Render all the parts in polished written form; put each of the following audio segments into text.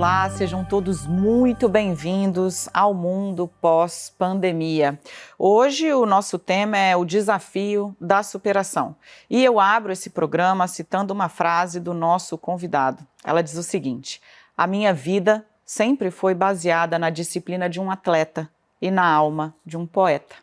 olá, sejam todos muito bem-vindos ao mundo pós-pandemia. Hoje o nosso tema é o desafio da superação. E eu abro esse programa citando uma frase do nosso convidado. Ela diz o seguinte: a minha vida sempre foi baseada na disciplina de um atleta e na alma de um poeta.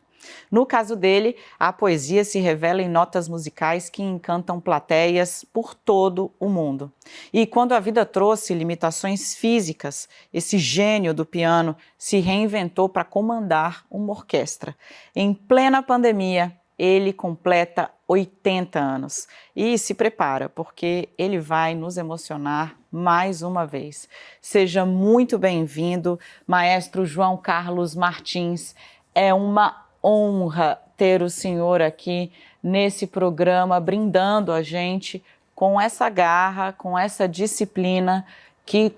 No caso dele, a poesia se revela em notas musicais que encantam plateias por todo o mundo. E quando a vida trouxe limitações físicas, esse gênio do piano se reinventou para comandar uma orquestra. Em plena pandemia, ele completa 80 anos e se prepara, porque ele vai nos emocionar mais uma vez. Seja muito bem-vindo, maestro João Carlos Martins. É uma honra ter o senhor aqui nesse programa, brindando a gente com essa garra, com essa disciplina que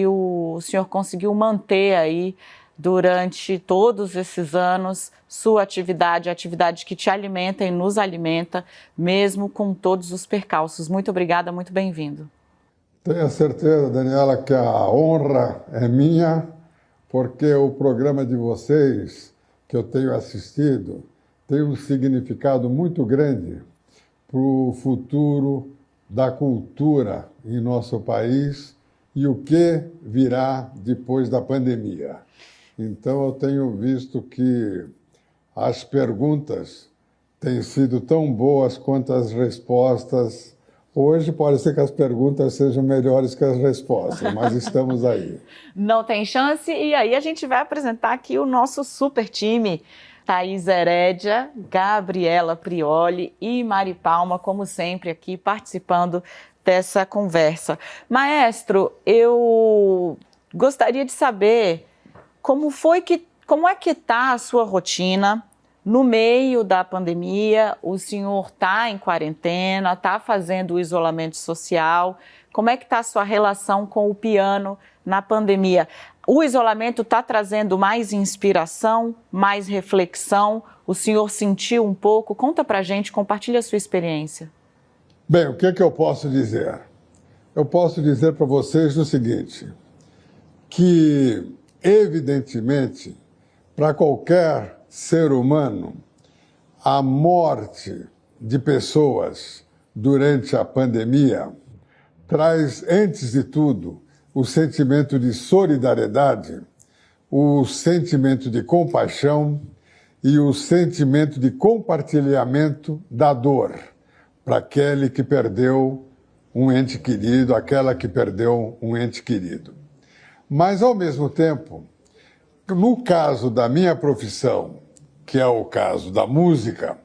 o senhor conseguiu manter aí durante todos esses anos, sua atividade, a atividade que te alimenta e nos alimenta, mesmo com todos os percalços. Muito obrigada, muito bem-vindo. Tenha certeza, Daniela, que a honra é minha, porque o programa de vocês que eu tenho assistido tem um significado muito grande para o futuro da cultura em nosso país e o que virá depois da pandemia. Então, eu tenho visto que as perguntas têm sido tão boas quanto as respostas. Hoje pode ser que as perguntas sejam melhores que as respostas, mas estamos aí. Não tem chance, e aí a gente vai apresentar aqui o nosso super time. Thaís Herédia, Gabriela Prioli e Mari Palma, como sempre, aqui participando dessa conversa. Maestro, eu gostaria de saber como é que está a sua rotina no meio da pandemia. O senhor está em quarentena, está fazendo o isolamento social. Como é que está a sua relação com o piano na pandemia? O isolamento está trazendo mais inspiração, mais reflexão? O senhor sentiu um pouco? Conta pra gente, compartilha a sua experiência. Bem, o que é que eu posso dizer? Eu posso dizer para vocês o seguinte, que evidentemente, para qualquer ser humano, a morte de pessoas durante a pandemia traz, antes de tudo, o sentimento de solidariedade, o sentimento de compaixão e o sentimento de compartilhamento da dor para aquele que perdeu um ente querido, aquela que perdeu um ente querido. Mas, ao mesmo tempo, no caso da minha profissão, que é o caso da música,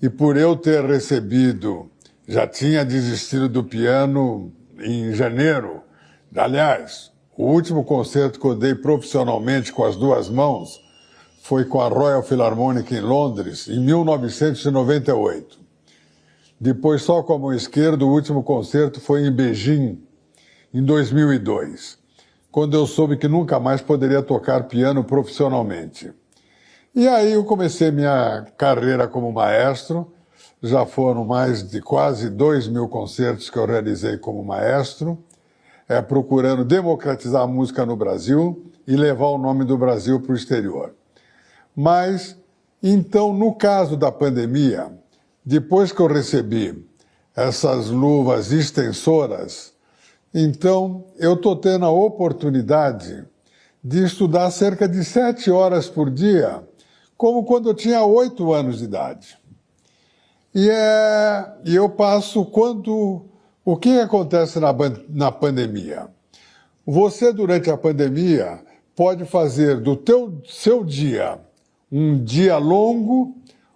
e por eu ter recebido, já tinha desistido do piano em janeiro. Aliás, o último concerto que eu dei profissionalmente com as duas mãos foi com a Royal Philharmonic em Londres, em 1998. Depois, só com a mão esquerda, o último concerto foi em Beijing, em 2002, quando eu soube que nunca mais poderia tocar piano profissionalmente. E aí eu comecei minha carreira como maestro. Já foram mais de quase 2.000 concertos que eu realizei como maestro, procurando democratizar a música no Brasil e levar o nome do Brasil para o exterior. Mas, então, no caso da pandemia, depois que eu recebi essas luvas extensoras, então eu estou tendo a oportunidade de estudar cerca de 7 horas por dia, como quando eu tinha 8 anos de idade. E eu passo o que acontece na pandemia? Você, durante a pandemia, pode fazer do seu dia um dia longo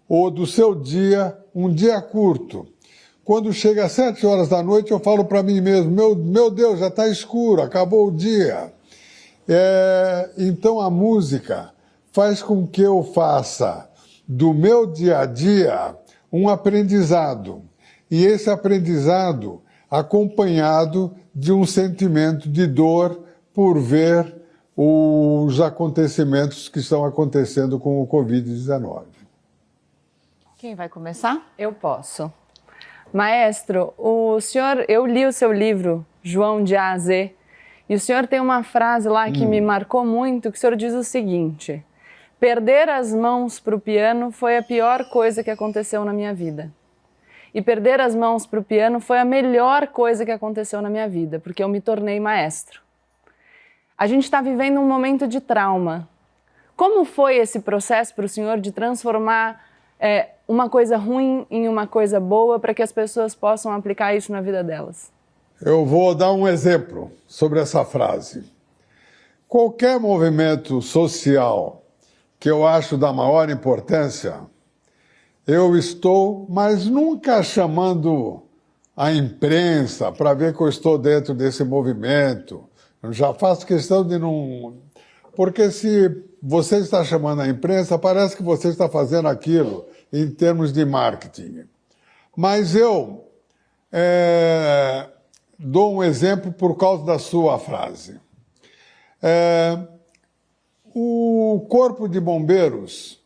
ou do seu dia um dia curto. Quando chega às 7 horas da noite, eu falo para mim mesmo, meu Deus, já está escuro, acabou o dia. Então a música faz com que eu faça do meu dia a dia um aprendizado. E esse aprendizado acompanhado de um sentimento de dor por ver os acontecimentos que estão acontecendo com o Covid-19. Quem vai começar? Eu posso. Maestro, eu li o seu livro, João de A a Z, E o senhor tem uma frase lá que me marcou muito, que o senhor diz o seguinte: perder as mãos para o piano foi a pior coisa que aconteceu na minha vida. E perder as mãos para o piano foi a melhor coisa que aconteceu na minha vida, porque eu me tornei maestro. A gente está vivendo um momento de trauma. Como foi esse processo para o senhor de transformar uma coisa ruim em uma coisa boa para que as pessoas possam aplicar isso na vida delas? Eu vou dar um exemplo sobre essa frase. Qualquer movimento social que eu acho da maior importância, eu estou, mas nunca chamando a imprensa para ver que eu estou dentro desse movimento. Eu já faço questão de não... Porque se você está chamando a imprensa, parece que você está fazendo aquilo em termos de marketing. Mas eu dou um exemplo por causa da sua frase. O Corpo de Bombeiros,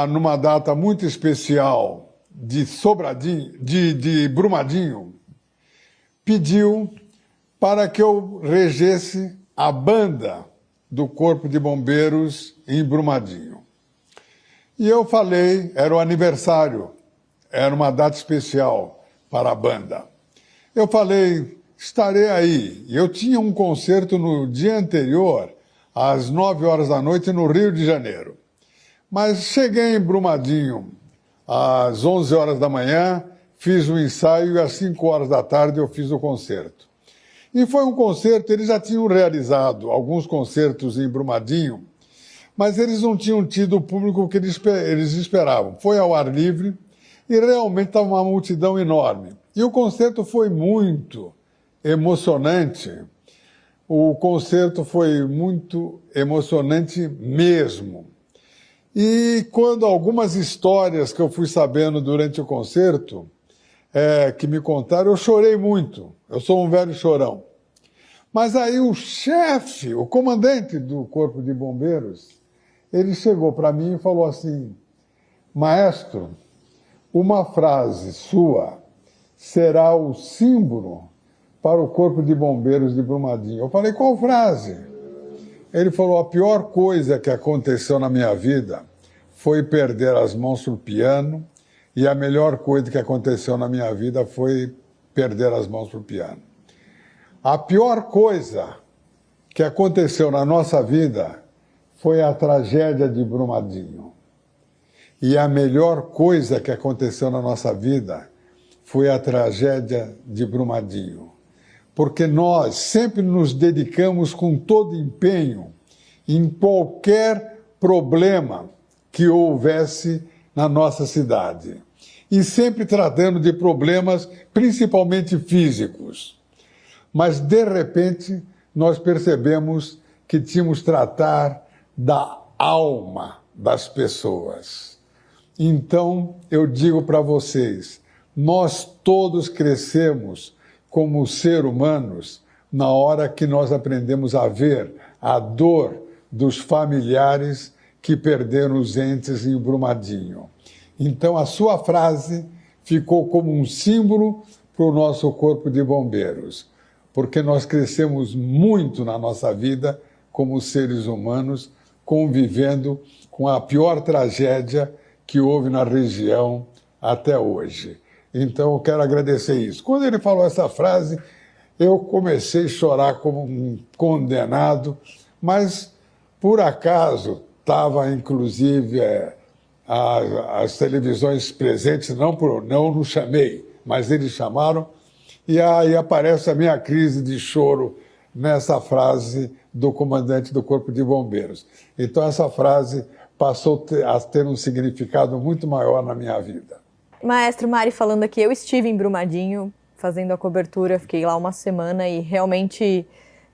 numa data muito especial de Brumadinho, pediu para que eu regesse a banda do Corpo de Bombeiros em Brumadinho. E eu falei, era o aniversário, era uma data especial para a banda. Eu falei, estarei aí. Eu tinha um concerto no dia anterior, às 9 horas da noite, no Rio de Janeiro. Mas cheguei em Brumadinho às 11 horas da manhã, fiz o ensaio e às 5 horas da tarde eu fiz o concerto. E foi um concerto, eles já tinham realizado alguns concertos em Brumadinho, mas eles não tinham tido o público que eles esperavam. Foi ao ar livre e realmente estava uma multidão enorme. E o concerto foi muito emocionante. O concerto foi muito emocionante mesmo. E quando algumas histórias que eu fui sabendo durante o concerto, que me contaram, eu chorei muito. Eu sou um velho chorão. Mas aí o chefe, o comandante do Corpo de Bombeiros, ele chegou para mim e falou assim: maestro, uma frase sua será o símbolo para o Corpo de Bombeiros de Brumadinho. Eu falei, qual frase? Ele falou, a pior coisa que aconteceu na minha vida foi perder as mãos para o piano, e a melhor coisa que aconteceu na minha vida foi perder as mãos para o piano. A pior coisa que aconteceu na nossa vida foi a tragédia de Brumadinho. E a melhor coisa que aconteceu na nossa vida foi a tragédia de Brumadinho. Porque nós sempre nos dedicamos com todo empenho em qualquer problema que houvesse na nossa cidade. E sempre tratando de problemas principalmente físicos. Mas, de repente, nós percebemos que tínhamos que tratar da alma das pessoas. Então, eu digo para vocês, nós todos crescemos como seres humanos na hora que nós aprendemos a ver a dor dos familiares que perderam os entes em Brumadinho. Então, a sua frase ficou como um símbolo para o nosso Corpo de Bombeiros, porque nós crescemos muito na nossa vida como seres humanos, convivendo com a pior tragédia que houve na região até hoje. Então, eu quero agradecer isso. Quando ele falou essa frase, eu comecei a chorar como um condenado, mas, por acaso, estava, inclusive, as televisões presentes, não nos chamei, mas eles chamaram, e aí aparece a minha crise de choro nessa frase do comandante do Corpo de Bombeiros. Então, essa frase passou a ter um significado muito maior na minha vida. Maestro, Mari falando aqui, eu estive em Brumadinho fazendo a cobertura, fiquei lá uma semana e realmente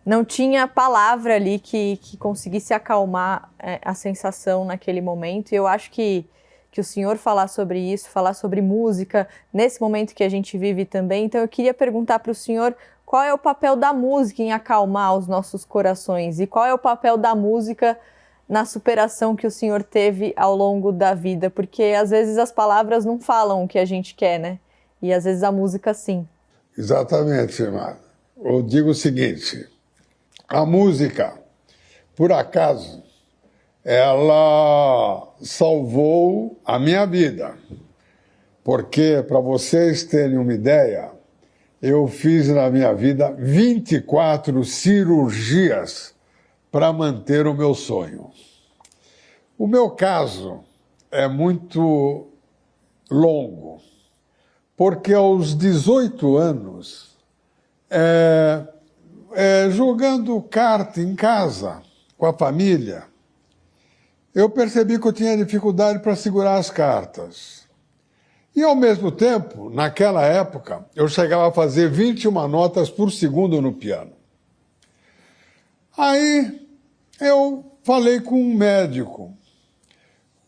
não tinha palavra ali que conseguisse acalmar a sensação naquele momento. E eu acho que o senhor falar sobre isso, falar sobre música, nesse momento que a gente vive também. Então eu queria perguntar para o senhor qual é o papel da música em acalmar os nossos corações e qual é o papel da música na superação que o senhor teve ao longo da vida, porque às vezes as palavras não falam o que a gente quer, né? E às vezes a música sim. Exatamente, Mar. Eu digo o seguinte, A música, por acaso, ela salvou a minha vida. Porque, para vocês terem uma ideia, eu fiz na minha vida 24 cirurgias para manter o meu sonho. O meu caso é muito longo, porque aos 18 anos, jogando carta em casa, com a família, eu percebi que eu tinha dificuldade para segurar as cartas. E, ao mesmo tempo, naquela época, eu chegava a fazer 21 notas por segundo no piano. Aí, eu falei com um médico.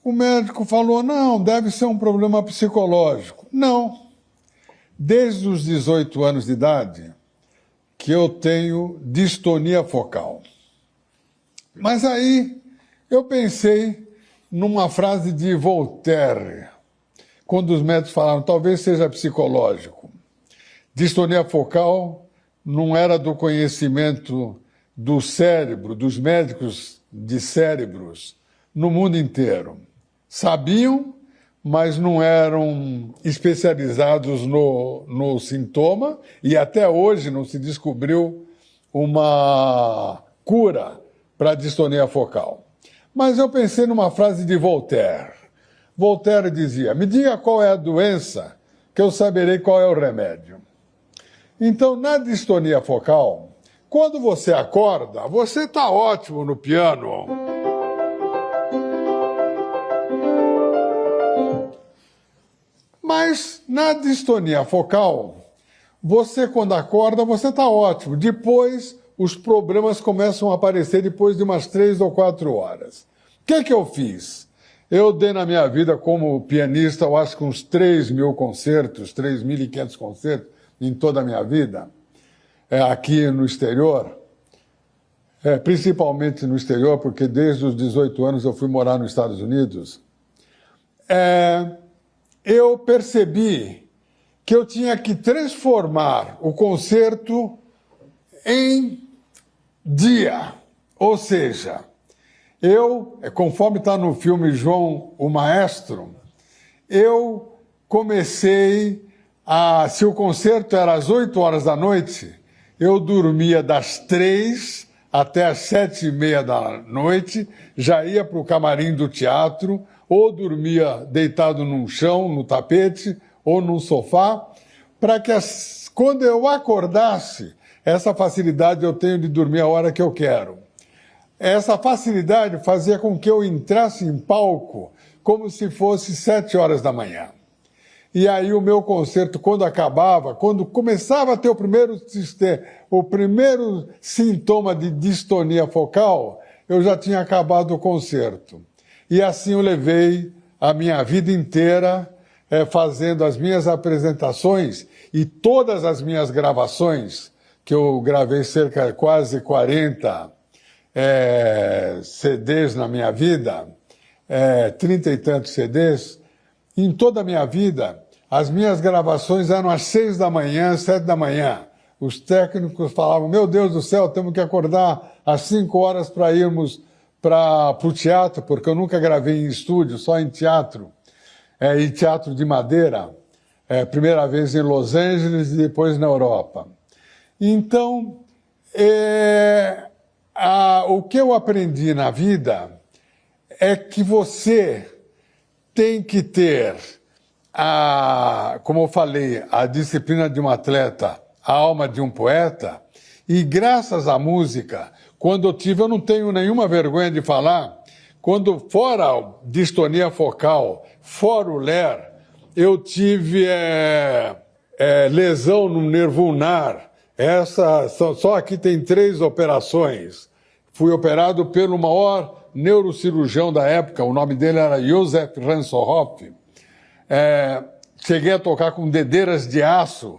O médico falou, não, deve ser um problema psicológico. Não. Desde os 18 anos de idade, que eu tenho distonia focal. Mas aí, eu pensei numa frase de Voltaire, quando os médicos falaram, talvez seja psicológico. Distonia focal não era do conhecimento do cérebro, dos médicos de cérebros no mundo inteiro. Sabiam, mas não eram especializados no sintoma e até hoje não se descobriu uma cura para a distonia focal. Mas eu pensei numa frase de Voltaire. Voltaire dizia, me diga qual é a doença, que eu saberei qual é o remédio. Então, na distonia focal, quando você acorda, você está ótimo no piano. Mas, na distonia focal, você, quando acorda, você está ótimo. Depois, os problemas começam a aparecer depois de umas 3 ou 4 horas. O que eu fiz? Eu dei na minha vida como pianista, eu acho que uns 3.000 concertos, 3.500 concertos em toda a minha vida, aqui no exterior, principalmente no exterior, porque desde os 18 anos eu fui morar nos Estados Unidos. Eu percebi que eu tinha que transformar o concerto em dia, ou seja, conforme está no filme João o Maestro, eu comecei se o concerto era às 8 horas da noite, eu dormia das 3 até às 7:30 da noite, já ia para o camarim do teatro, ou dormia deitado num chão, no tapete, ou num sofá, para que quando eu acordasse, essa facilidade eu tenho de dormir a hora que eu quero. Essa facilidade fazia com que eu entrasse em palco como se fosse 7 horas da manhã. E aí o meu concerto, quando acabava, quando começava a ter o primeiro sintoma de distonia focal, eu já tinha acabado o concerto. E assim eu levei a minha vida inteira fazendo as minhas apresentações e todas as minhas gravações, que eu gravei cerca de quase 40 CDs na minha vida, 30 e tantos CDs. Em toda a minha vida, as minhas gravações eram às 6 da manhã, 7 da manhã. Os técnicos falavam, meu Deus do céu, temos que acordar às 5 horas para irmos para o teatro, porque eu nunca gravei em estúdio, só em teatro, e teatro de madeira, primeira vez em Los Angeles e depois na Europa. Então, o que eu aprendi na vida é que você tem que ter, como eu falei, a disciplina de um atleta, a alma de um poeta, e graças à música, quando eu não tenho nenhuma vergonha de falar, quando fora a distonia focal, fora o LER, eu tive lesão no nervo ulnar. Só aqui tem 3 operações. Fui operado pelo maior neurocirurgião da época, o nome dele era Josef Ransohoff. Cheguei a tocar com dedeiras de aço,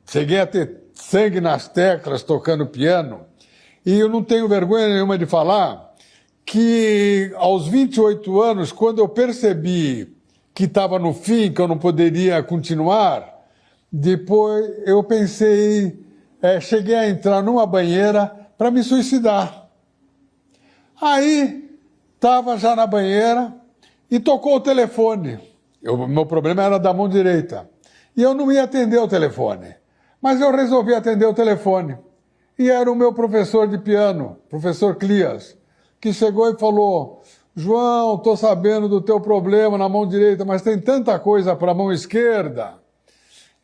cheguei a ter sangue nas teclas tocando piano, e eu não tenho vergonha nenhuma de falar que aos 28 anos, quando eu percebi que estava no fim, que eu não poderia continuar, depois eu pensei, cheguei a entrar numa banheira para me suicidar. Aí, estava já na banheira e tocou o telefone. Meu problema era da mão direita. E eu não ia atender o telefone. Mas eu resolvi atender o telefone. E era o meu professor de piano, professor Clias, que chegou e falou: João, estou sabendo do teu problema na mão direita, mas tem tanta coisa para a mão esquerda.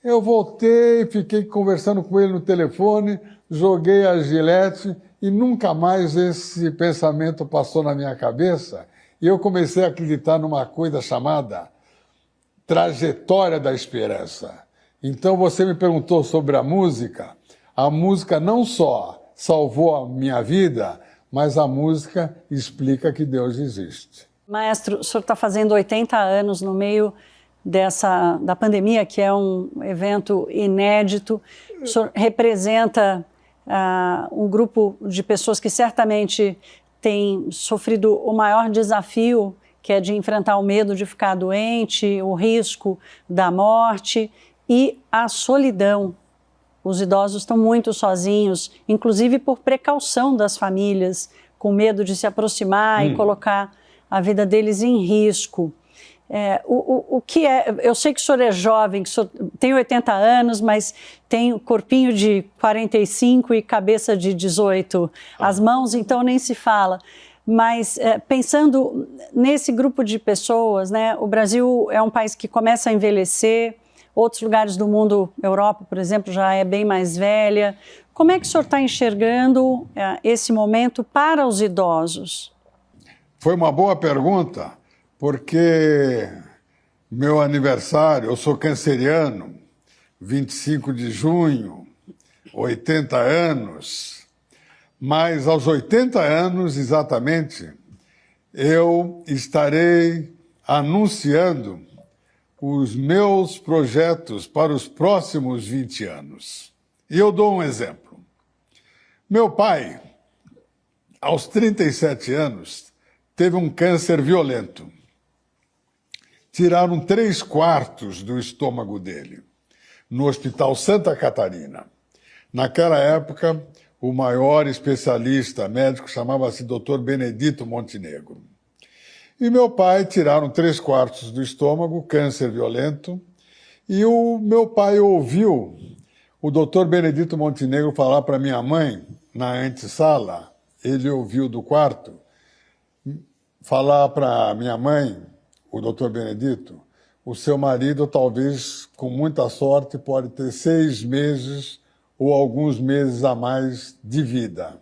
Eu voltei, fiquei conversando com ele no telefone, joguei a gilete e nunca mais esse pensamento passou na minha cabeça. E eu comecei a acreditar numa coisa chamada trajetória da esperança. Então você me perguntou sobre a música. A música não só salvou a minha vida, mas a música explica que Deus existe. Maestro, o senhor está fazendo 80 anos no meio da pandemia, que é um evento inédito. O senhor representa um grupo de pessoas que certamente tem sofrido o maior desafio, que é de enfrentar o medo de ficar doente, o risco da morte e a solidão. Os idosos estão muito sozinhos, inclusive por precaução das famílias, com medo de se aproximar e colocar a vida deles em risco. O que é? Eu sei que o senhor é jovem, que o senhor tem 80 anos, mas tem corpinho de 45 e cabeça de 18. As mãos, então, nem se fala. Mas pensando nesse grupo de pessoas, né, o Brasil é um país que começa a envelhecer, outros lugares do mundo, Europa, por exemplo, já é bem mais velha. Como é que o senhor está enxergando esse momento para os idosos? Foi uma boa pergunta, porque meu aniversário, eu sou canceriano, 25 de junho, 80 anos, mas aos 80 anos exatamente, eu estarei anunciando os meus projetos para os próximos 20 anos. E eu dou um exemplo. Meu pai, aos 37 anos, teve um câncer violento. Tiraram 3/4 do estômago dele, no Hospital Santa Catarina. Naquela época, o maior especialista médico chamava-se Dr. Benedito Montenegro. E meu pai tiraram 3/4 do estômago, câncer violento, e o meu pai ouviu o Dr. Benedito Montenegro falar para minha mãe, na antessala, ele ouviu do quarto, falar para minha mãe, o Dr. Benedito, o seu marido talvez, com muita sorte, pode ter 6 meses ou alguns meses a mais de vida.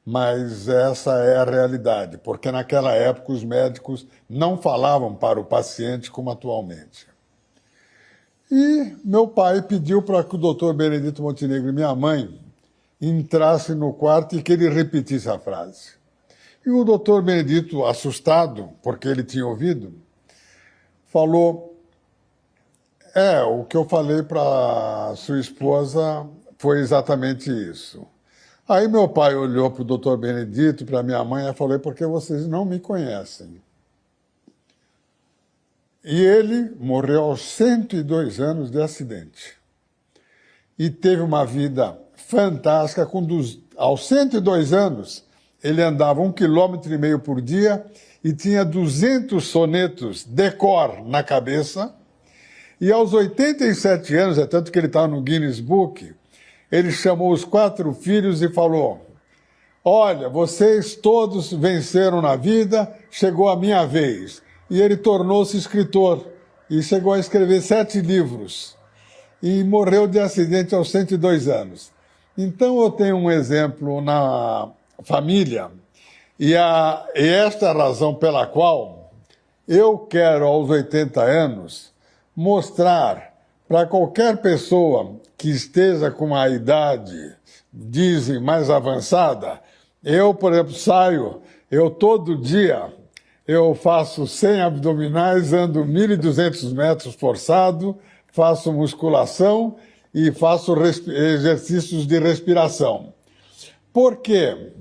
Mas essa é a realidade, porque naquela época os médicos não falavam para o paciente como atualmente. E meu pai pediu para que o doutor Benedito Montenegro e minha mãe entrassem no quarto e que ele repetisse a frase. E o doutor Benedito, assustado, porque ele tinha ouvido, falou: o que eu falei para sua esposa foi exatamente isso. Aí meu pai olhou para o doutor Benedito, para minha mãe, e falou: porque vocês não me conhecem. E ele morreu aos 102 anos de acidente. E teve uma vida fantástica. Aos 102 anos, ele andava 1,5 km por dia e tinha 200 sonetos de cor na cabeça. E aos 87 anos, é tanto que ele está no Guinness Book, ele chamou os 4 filhos e falou: olha, vocês todos venceram na vida, chegou a minha vez. E ele tornou-se escritor e chegou a escrever 7 livros. E morreu de acidente aos 102 anos. Então eu tenho um exemplo na família, e esta é a razão pela qual eu quero, aos 80 anos, mostrar para qualquer pessoa que esteja com a idade, dizem, mais avançada. Eu, por exemplo, todo dia eu faço 100 abdominais, ando 1.200 metros forçado, faço musculação e faço exercícios de respiração. Por quê?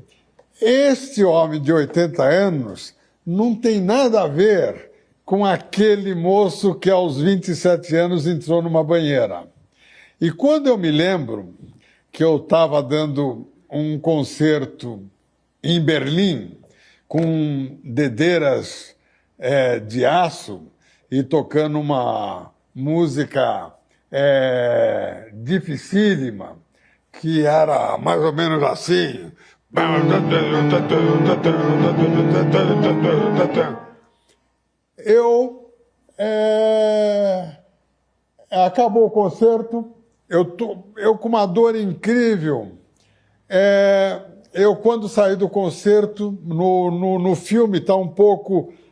Este homem de 80 anos não tem nada a ver com aquele moço que aos 27 anos entrou numa banheira. E quando eu me lembro que eu estava dando um concerto em Berlim com dedeiras de aço e tocando uma música dificílima, que era mais ou menos assim. Acabou o concerto, eu com uma dor incrível. Eu, quando saí do concerto, no filme tá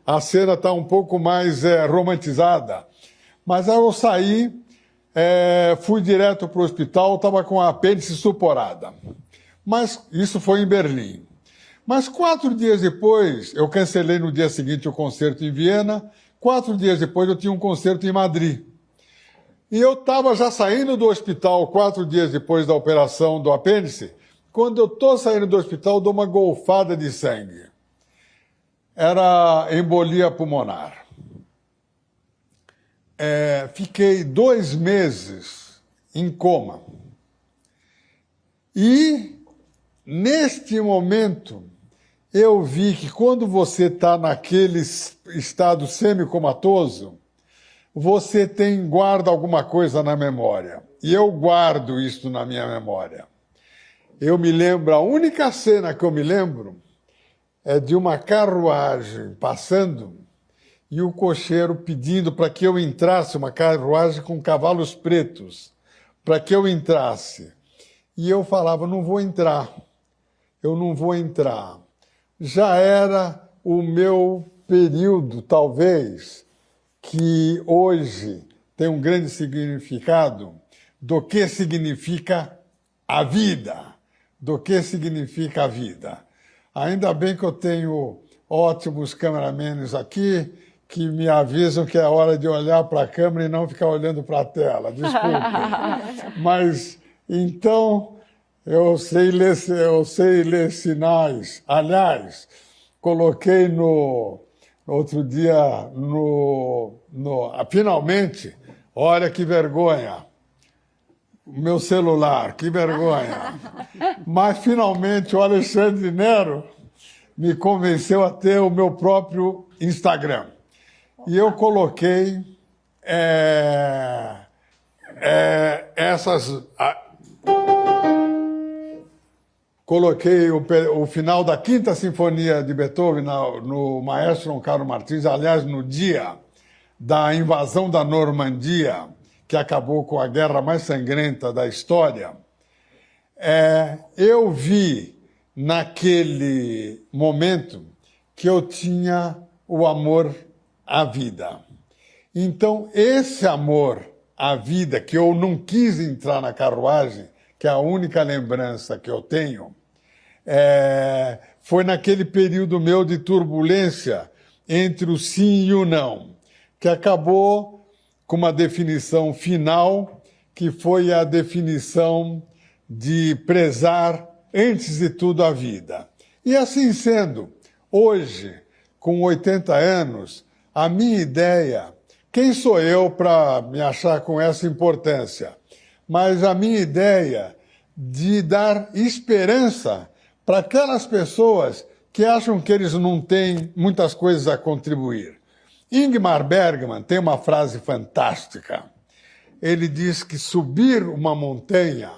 a cena está um pouco mais romantizada. Mas aí eu saí, fui direto para o hospital, estava com a apêndice suporada. Mas isso foi em Berlim. Mas 4 dias depois, eu cancelei no dia seguinte o concerto em Viena, 4 dias depois eu tinha um concerto em Madrid. E eu estava já saindo do hospital 4 dias depois da operação do apêndice. Quando eu estou saindo do hospital, dou uma golfada de sangue. Era embolia pulmonar. Fiquei 2 meses em coma. E, neste momento, eu vi que quando você está naquele estado semicomatoso, você guarda alguma coisa na memória. E eu guardo isso na minha memória. Eu me lembro, a única cena que eu me lembro é de uma carruagem passando e o cocheiro pedindo para que eu entrasse, uma carruagem com cavalos pretos, para que eu entrasse. E eu falava, não vou entrar, eu não vou entrar. Já era o meu período, talvez, que hoje tem um grande significado do que significa a vida. Do que significa a vida. Ainda bem que eu tenho ótimos cameramenes aqui que me avisam que é hora de olhar para a câmera e não ficar olhando para a tela. Desculpe. Mas, então, eu sei ler sinais. Aliás, coloquei outro dia finalmente, olha que vergonha, o meu celular, que vergonha. Mas, finalmente, o Alexandre Nero me convenceu a ter o meu próprio Instagram. E eu coloquei Coloquei o final da Quinta Sinfonia de Beethoven no maestro Carlo Martins, aliás, no dia da invasão da Normandia, que acabou com a guerra mais sangrenta da história. Eu vi, naquele momento, que eu tinha o amor à vida. Então, esse amor à vida, que eu não quis entrar na carruagem, que é a única lembrança que eu tenho, foi naquele período meu de turbulência entre o sim e o não, que acabou com uma definição final, que foi a definição de prezar, antes de tudo, a vida. E assim sendo, hoje, com 80 anos, a minha ideia, quem sou eu para me achar com essa importância? Mas a minha ideia de dar esperança para aquelas pessoas que acham que eles não têm muitas coisas a contribuir. Ingmar Bergman tem uma frase fantástica. Ele diz que subir uma montanha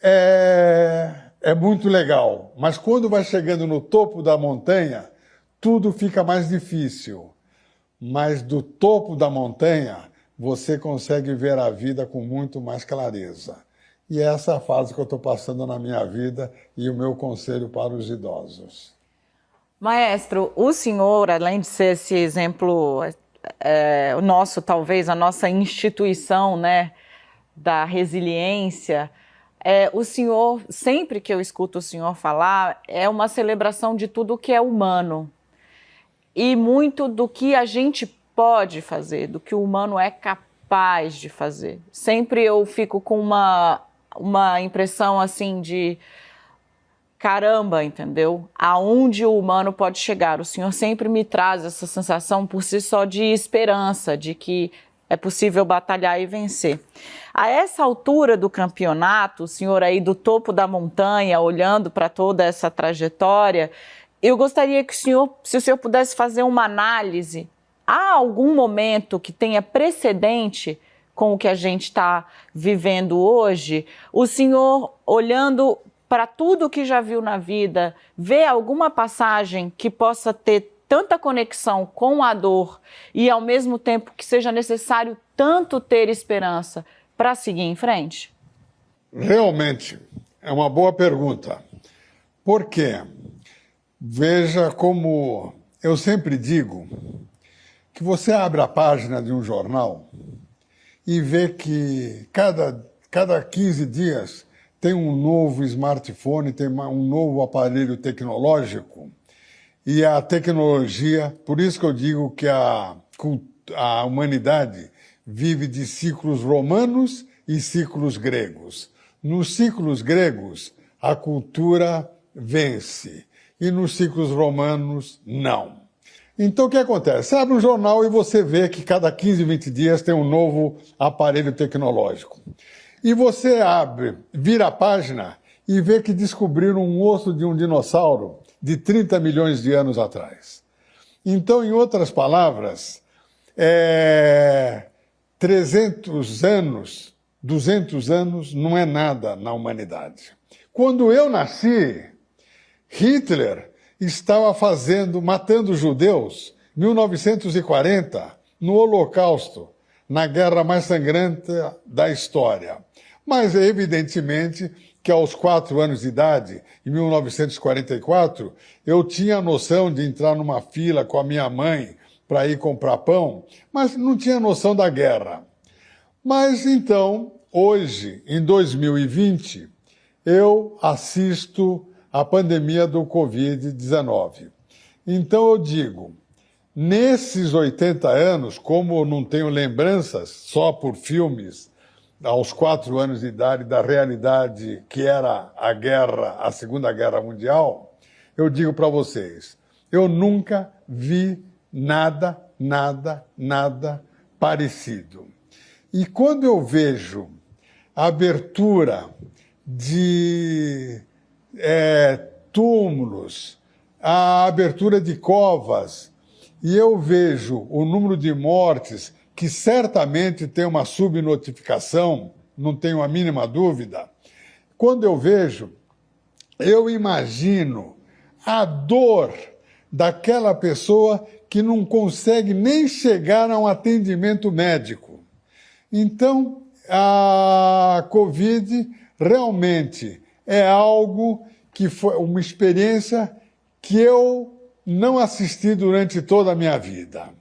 é muito legal, mas quando vai chegando no topo da montanha, tudo fica mais difícil. Mas do topo da montanha, você consegue ver a vida com muito mais clareza. E essa é a fase que eu estou passando na minha vida e o meu conselho para os idosos. Maestro, o senhor, além de ser esse exemplo, o nosso, talvez, a nossa instituição, né, da resiliência, o senhor, sempre que eu escuto o senhor falar, é uma celebração de tudo que é humano. E muito do que a gente pode fazer, do que o humano é capaz de fazer. Sempre eu fico com uma impressão assim de caramba, entendeu? Aonde o humano pode chegar. O senhor sempre me traz essa sensação por si só de esperança, de que é possível batalhar e vencer. A essa altura do campeonato, o senhor aí do topo da montanha, olhando para toda essa trajetória, eu gostaria que se o senhor pudesse fazer uma análise. Há algum momento que tenha precedente com o que a gente está vivendo hoje? O senhor, olhando para tudo que já viu na vida, vê alguma passagem que possa ter tanta conexão com a dor e, ao mesmo tempo, que seja necessário tanto ter esperança para seguir em frente? Realmente, é uma boa pergunta. Por quê? Veja como eu sempre digo que você abre a página de um jornal e vê que cada 15 dias tem um novo smartphone, tem um novo aparelho tecnológico. E a tecnologia, por isso que eu digo que a humanidade vive de ciclos romanos e ciclos gregos. Nos ciclos gregos, a cultura vence, e nos ciclos romanos, não. Então, o que acontece? Você abre um jornal e você vê que cada 15, 20 dias tem um novo aparelho tecnológico. E você vira a página e vê que descobriram um osso de um dinossauro de 30 milhões de anos atrás. Então, em outras palavras, 300 anos, 200 anos não é nada na humanidade. Quando eu nasci, Hitler estava matando judeus, em 1940, no Holocausto, na guerra mais sangrenta da história. Mas, evidentemente, que aos 4 anos de idade, em 1944, eu tinha a noção de entrar numa fila com a minha mãe para ir comprar pão, mas não tinha noção da guerra. Mas, então, hoje, em 2020, eu assisto a pandemia do Covid-19. Então, eu digo, nesses 80 anos, como eu não tenho lembranças só por filmes, aos 4 anos de idade, da realidade que era a Segunda Guerra Mundial, eu digo para vocês, eu nunca vi nada parecido. E quando eu vejo a abertura de túmulos, a abertura de covas, e eu vejo o número de mortes, que certamente tem uma subnotificação, não tenho a mínima dúvida. Quando eu vejo, eu imagino a dor daquela pessoa que não consegue nem chegar a um atendimento médico. Então, a Covid realmente é algo que foi uma experiência que eu não assisti durante toda a minha vida.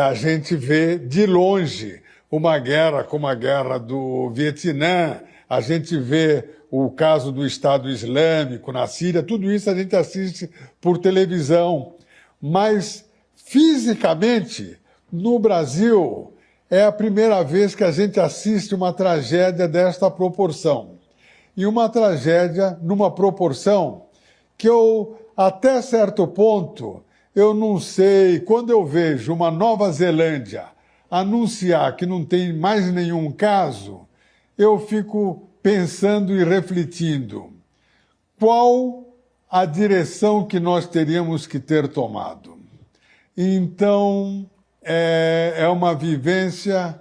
A gente vê de longe uma guerra como a guerra do Vietnã, a gente vê o caso do Estado Islâmico na Síria, tudo isso a gente assiste por televisão. Mas, fisicamente, no Brasil, é a primeira vez que a gente assiste uma tragédia desta proporção. E uma tragédia numa proporção que eu, até certo ponto, eu não sei, quando eu vejo uma Nova Zelândia anunciar que não tem mais nenhum caso, eu fico pensando e refletindo qual a direção que nós teríamos que ter tomado. Então, é uma vivência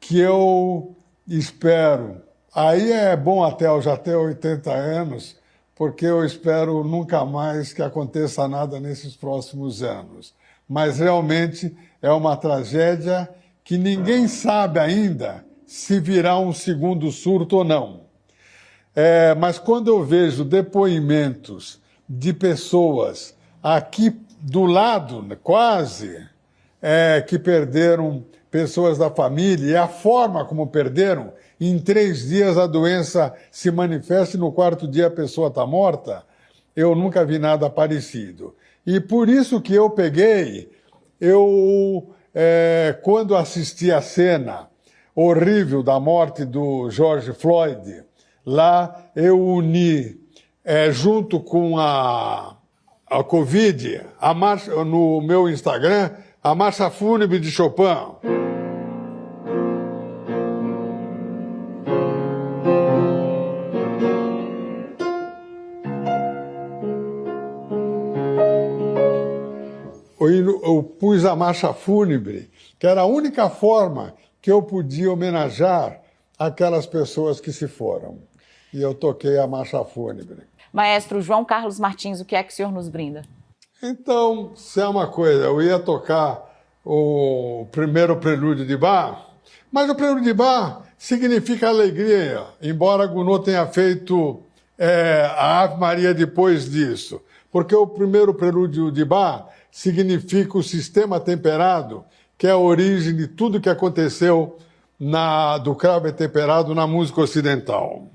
que eu espero. Aí é bom até eu já ter 80 anos, porque eu espero nunca mais que aconteça nada nesses próximos anos. Mas realmente é uma tragédia que ninguém sabe ainda se virá um segundo surto ou não. Mas quando eu vejo depoimentos de pessoas aqui do lado, quase, que perderam pessoas da família, e a forma como perderam, em 3 dias a doença se manifesta e no 4º dia a pessoa está morta, eu nunca vi nada parecido. E por isso que eu peguei, quando assisti a cena horrível da morte do George Floyd, lá eu uni, junto com a Covid, no meu Instagram, a Marcha Fúnebre de Chopin. eu pus a marcha fúnebre, que era a única forma que eu podia homenagear aquelas pessoas que se foram. E eu toquei a marcha fúnebre. Maestro João Carlos Martins, o que é que o senhor nos brinda? Então, se é uma coisa, eu ia tocar o primeiro prelúdio de Bach, mas o prelúdio de Bach significa alegria, embora Gounod tenha feito a Ave Maria depois disso. Porque o primeiro prelúdio de Bach significa o sistema temperado, que é a origem de tudo que aconteceu do cravo temperado na música ocidental.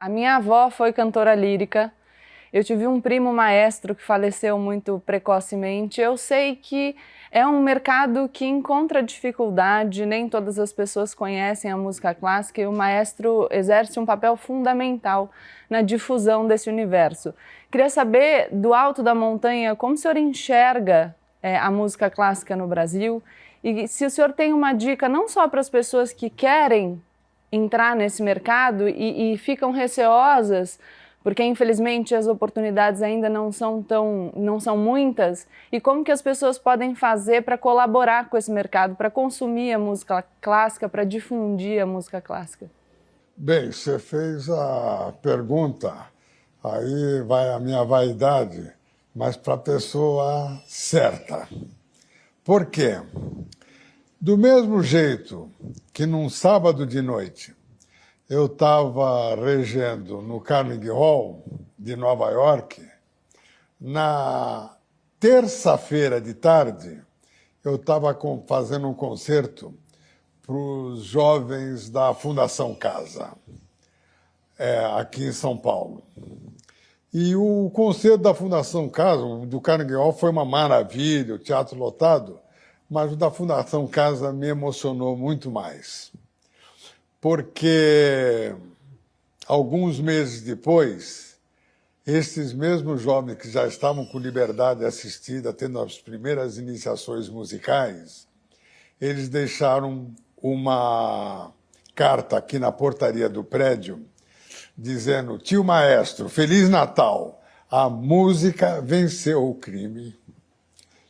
A minha avó foi cantora lírica. Eu tive um primo maestro que faleceu muito precocemente. Eu sei que é um mercado que encontra dificuldade, nem todas as pessoas conhecem a música clássica e o maestro exerce um papel fundamental na difusão desse universo. Queria saber, do alto da montanha, como o senhor enxerga a música clássica no Brasil e se o senhor tem uma dica não só para as pessoas que querem entrar nesse mercado e ficam receosas, porque infelizmente as oportunidades ainda não são muitas, e como que as pessoas podem fazer para colaborar com esse mercado, para consumir a música clássica, para difundir a música clássica? Bem, você fez a pergunta, aí vai a minha vaidade, mas para a pessoa certa. Por quê? Do mesmo jeito que num sábado de noite eu estava regendo no Carnegie Hall de Nova York, na terça-feira de tarde eu estava fazendo um concerto para os jovens da Fundação Casa, aqui em São Paulo. E o concerto da Fundação Casa, do Carnegie Hall, foi uma maravilha, o teatro lotado, mas o da Fundação Casa me emocionou muito mais. Porque, alguns meses depois, esses mesmos jovens que já estavam com liberdade assistida, tendo as primeiras iniciações musicais, eles deixaram uma carta aqui na portaria do prédio, dizendo: tio maestro, Feliz Natal, a música venceu o crime.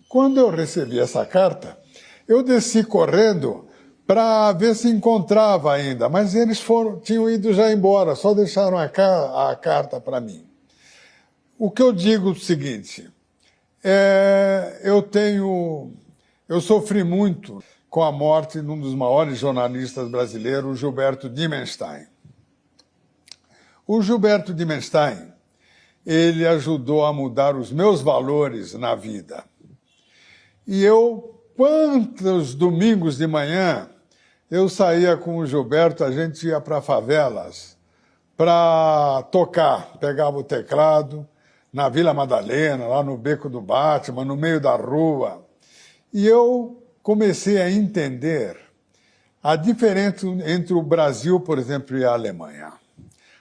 Quando eu recebi essa carta, eu desci correndo para ver se encontrava ainda, mas eles tinham ido já embora, só deixaram a carta para mim. O que eu digo é o seguinte, eu sofri muito com a morte de um dos maiores jornalistas brasileiros, Gilberto Dimenstein. O Gilberto Dimenstein, ele ajudou a mudar os meus valores na vida. E quantos domingos de manhã, eu saía com o Gilberto, a gente ia para favelas para tocar. Pegava o teclado na Vila Madalena, lá no Beco do Batman, no meio da rua. E eu comecei a entender a diferença entre o Brasil, por exemplo, e a Alemanha.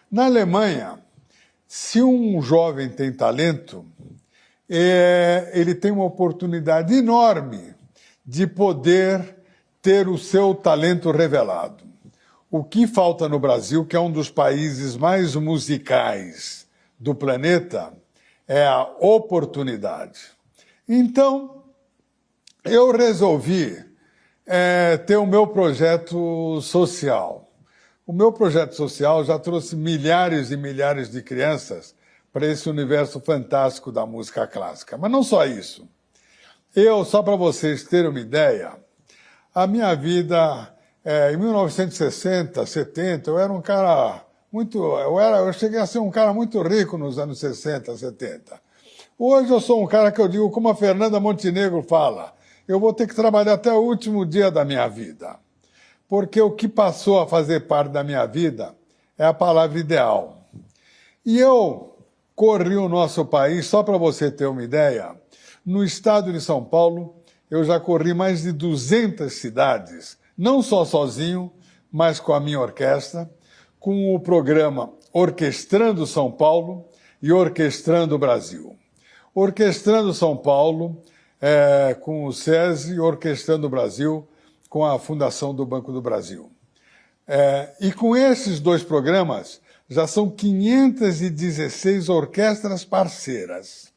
Na Alemanha, se um jovem tem talento, ele tem uma oportunidade enorme de poder ter o seu talento revelado. O que falta no Brasil, que é um dos países mais musicais do planeta é a oportunidade. Então, eu resolvi ter o meu projeto social. O meu projeto social já trouxe milhares e milhares de crianças para esse universo fantástico da música clássica. Mas não só isso. Só para vocês terem uma ideia, a minha vida, em 1960, 70, eu era um cara muito... Eu cheguei a ser um cara muito rico nos anos 60, 70. Hoje eu sou um cara que eu digo, como a Fernanda Montenegro fala, eu vou ter que trabalhar até o último dia da minha vida. Porque o que passou a fazer parte da minha vida é a palavra ideal. E eu corri o nosso país, só para você ter uma ideia, no estado de São Paulo, eu já corri mais de 200 cidades, não só sozinho, mas com a minha orquestra, com o programa Orquestrando São Paulo e Orquestrando o Brasil. Orquestrando São Paulo, com o SESI, Orquestrando o Brasil, com a Fundação do Banco do Brasil. E com esses dois programas, já são 516 orquestras parceiras.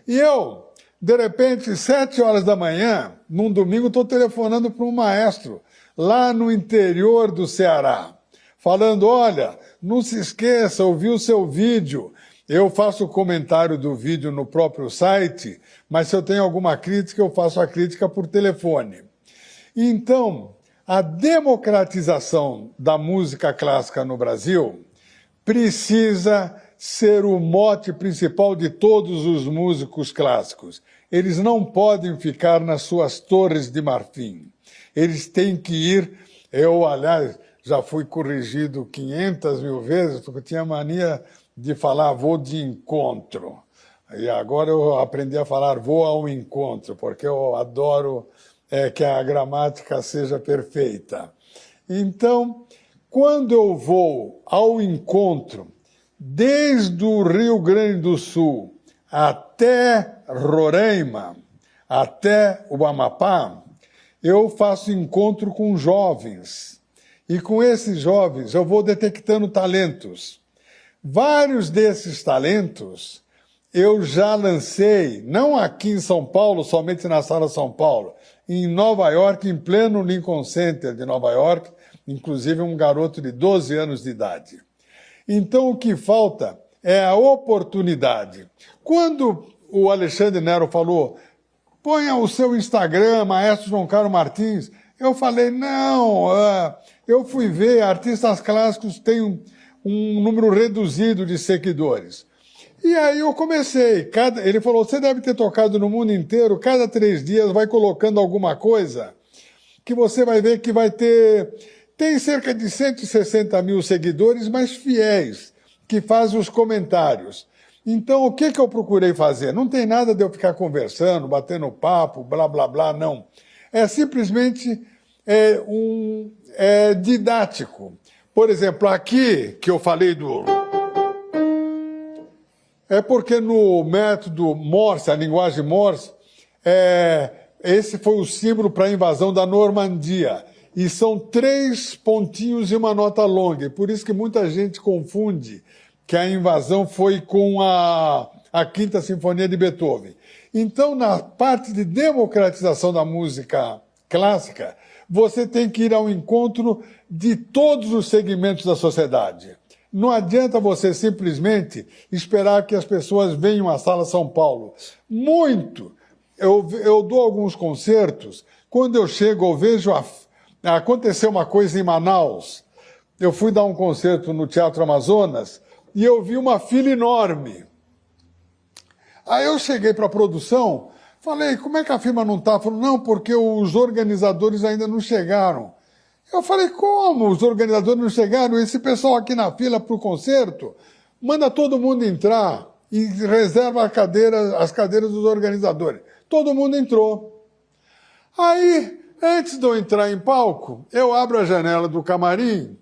E eu, de repente, 7 horas da manhã, num domingo, estou telefonando para um maestro, lá no interior do Ceará, falando, olha, não se esqueça, ouvi o seu vídeo. Eu faço o comentário do vídeo no próprio site, mas se eu tenho alguma crítica, eu faço a crítica por telefone. Então, a democratização da música clássica no Brasil precisa ser o mote principal de todos os músicos clássicos. Eles não podem ficar nas suas torres de marfim. Eles têm que ir... Eu, aliás, já fui corrigido 500 mil vezes, porque eu tinha mania de falar vou de encontro. E agora eu aprendi a falar vou ao encontro, porque eu adoro que a gramática seja perfeita. Então, quando eu vou ao encontro, desde o Rio Grande do Sul até Roraima, até o Amapá, eu faço encontro com jovens. E com esses jovens eu vou detectando talentos. Vários desses talentos eu já lancei, não aqui em São Paulo, somente na Sala São Paulo, em Nova York, em pleno Lincoln Center de Nova York, inclusive um garoto de 12 anos de idade. Então o que falta é a oportunidade. Quando o Alexandre Nero falou, ponha o seu Instagram, Maestro João Carlos Martins, eu falei, não, eu fui ver, artistas clássicos têm um número reduzido de seguidores. E aí eu comecei, ele falou, você deve ter tocado no mundo inteiro, cada 3 dias vai colocando alguma coisa, que você vai ver que vai ter... Tem cerca de 160 mil seguidores, mas fiéis, que fazem os comentários. Então, o que eu procurei fazer? Não tem nada de eu ficar conversando, batendo papo, blá, blá, blá, não. É simplesmente didático. Por exemplo, aqui, que eu falei do... É porque no método Morse, a linguagem Morse, esse foi o símbolo para a invasão da Normandia. E são 3 pontinhos e uma nota longa. E por isso que muita gente confunde que a invasão foi com a Quinta Sinfonia de Beethoven. Então, na parte de democratização da música clássica, você tem que ir ao encontro de todos os segmentos da sociedade. Não adianta você simplesmente esperar que as pessoas venham à Sala São Paulo. Muito. Eu dou alguns concertos, quando eu chego, eu vejo aconteceu uma coisa em Manaus. Eu fui dar um concerto no Teatro Amazonas e eu vi uma fila enorme. Aí eu cheguei para a produção, falei, como é que a firma não está? Falou, não, porque os organizadores ainda não chegaram. Eu falei, como os organizadores não chegaram? Esse pessoal aqui na fila para o concerto, manda todo mundo entrar e reserva as cadeiras dos organizadores. Todo mundo entrou. Aí, antes de eu entrar em palco, eu abro a janela do camarim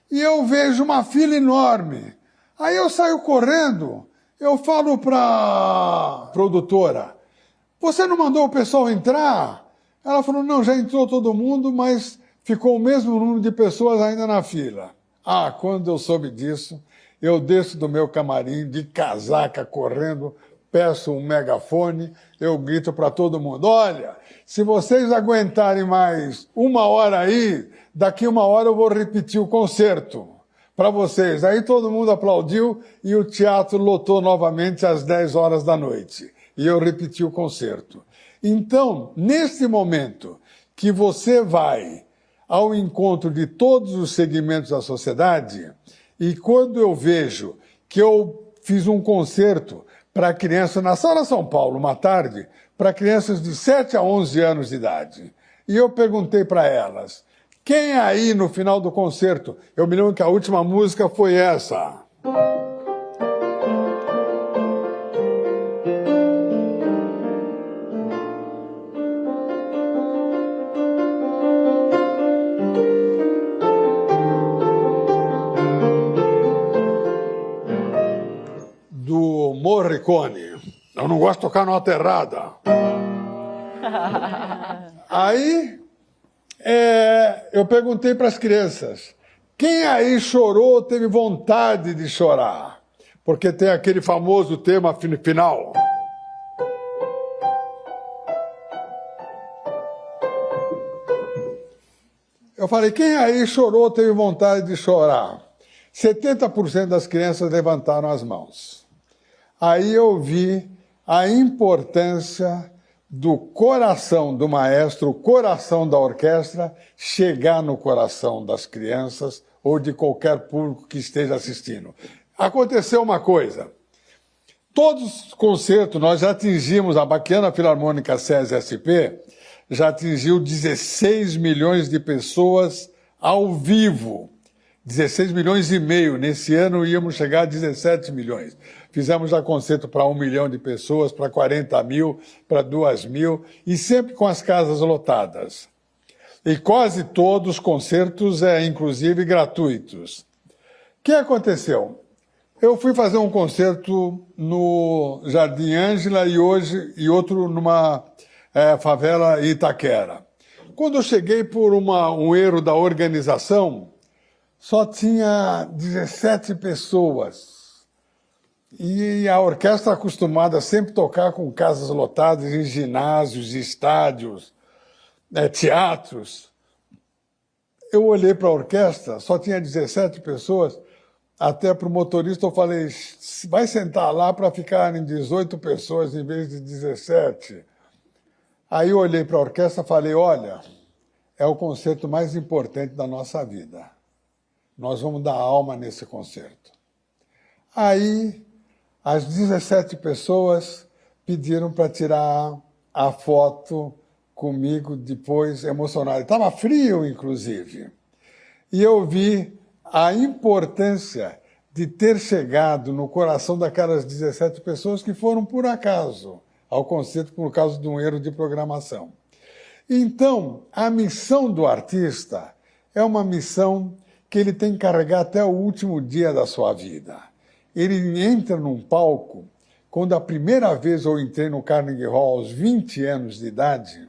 e eu vejo uma fila enorme. Aí eu saio correndo, eu falo para a produtora, você não mandou o pessoal entrar? Ela falou, não, já entrou todo mundo, mas ficou o mesmo número de pessoas ainda na fila. Quando eu soube disso, eu desço do meu camarim de casaca, correndo, peço um megafone, eu grito para todo mundo, olha, se vocês aguentarem mais 1 hora aí, daqui 1 hora eu vou repetir o concerto para vocês. Aí todo mundo aplaudiu e o teatro lotou novamente às 10 horas da noite. E eu repeti o concerto. Então, nesse momento que você vai ao encontro de todos os segmentos da sociedade, e quando eu vejo que eu fiz um concerto para crianças na Sala São Paulo, uma tarde, para crianças de 7 a 11 anos de idade, e eu perguntei para elas, quem aí no final do concerto, eu me lembro que a última música foi essa. Do Morricone. Eu não gosto de tocar nota errada. Aí eu perguntei para as crianças, quem aí chorou ou teve vontade de chorar? Porque tem aquele famoso tema final. Eu falei, quem aí chorou ou teve vontade de chorar? 70% das crianças levantaram as mãos. Aí eu vi a importância do coração do maestro, o coração da orquestra, chegar no coração das crianças ou de qualquer público que esteja assistindo. Aconteceu uma coisa. Todos os concertos, nós já atingimos, a Baquiana Filarmônica SESI-SP, já atingiu 16 milhões de pessoas ao vivo. 16 milhões e meio. Nesse ano íamos chegar a 17 milhões. Fizemos já concerto para 1 milhão de pessoas, para 40 mil, para 2 mil, e sempre com as casas lotadas. E quase todos os concertos, inclusive, gratuitos. O que aconteceu? Eu fui fazer um concerto no Jardim Ângela e outro numa favela Itaquera. Quando eu cheguei por um erro da organização, só tinha 17 pessoas. E a orquestra acostumada a sempre tocar com casas lotadas em ginásios, estádios, teatros. Eu olhei para a orquestra, só tinha 17 pessoas. Até para o motorista eu falei, vai sentar lá para ficarem 18 pessoas em vez de 17. Aí eu olhei para a orquestra e falei, olha, é o concerto mais importante da nossa vida. Nós vamos dar alma nesse concerto. Aí, as 17 pessoas pediram para tirar a foto comigo depois, emocionado. Estava frio, inclusive. E eu vi a importância de ter chegado no coração daquelas 17 pessoas que foram por acaso ao concerto por causa de um erro de programação. Então, a missão do artista é uma missão que ele tem que carregar até o último dia da sua vida. Ele entra num palco, quando a primeira vez eu entrei no Carnegie Hall aos 20 anos de idade,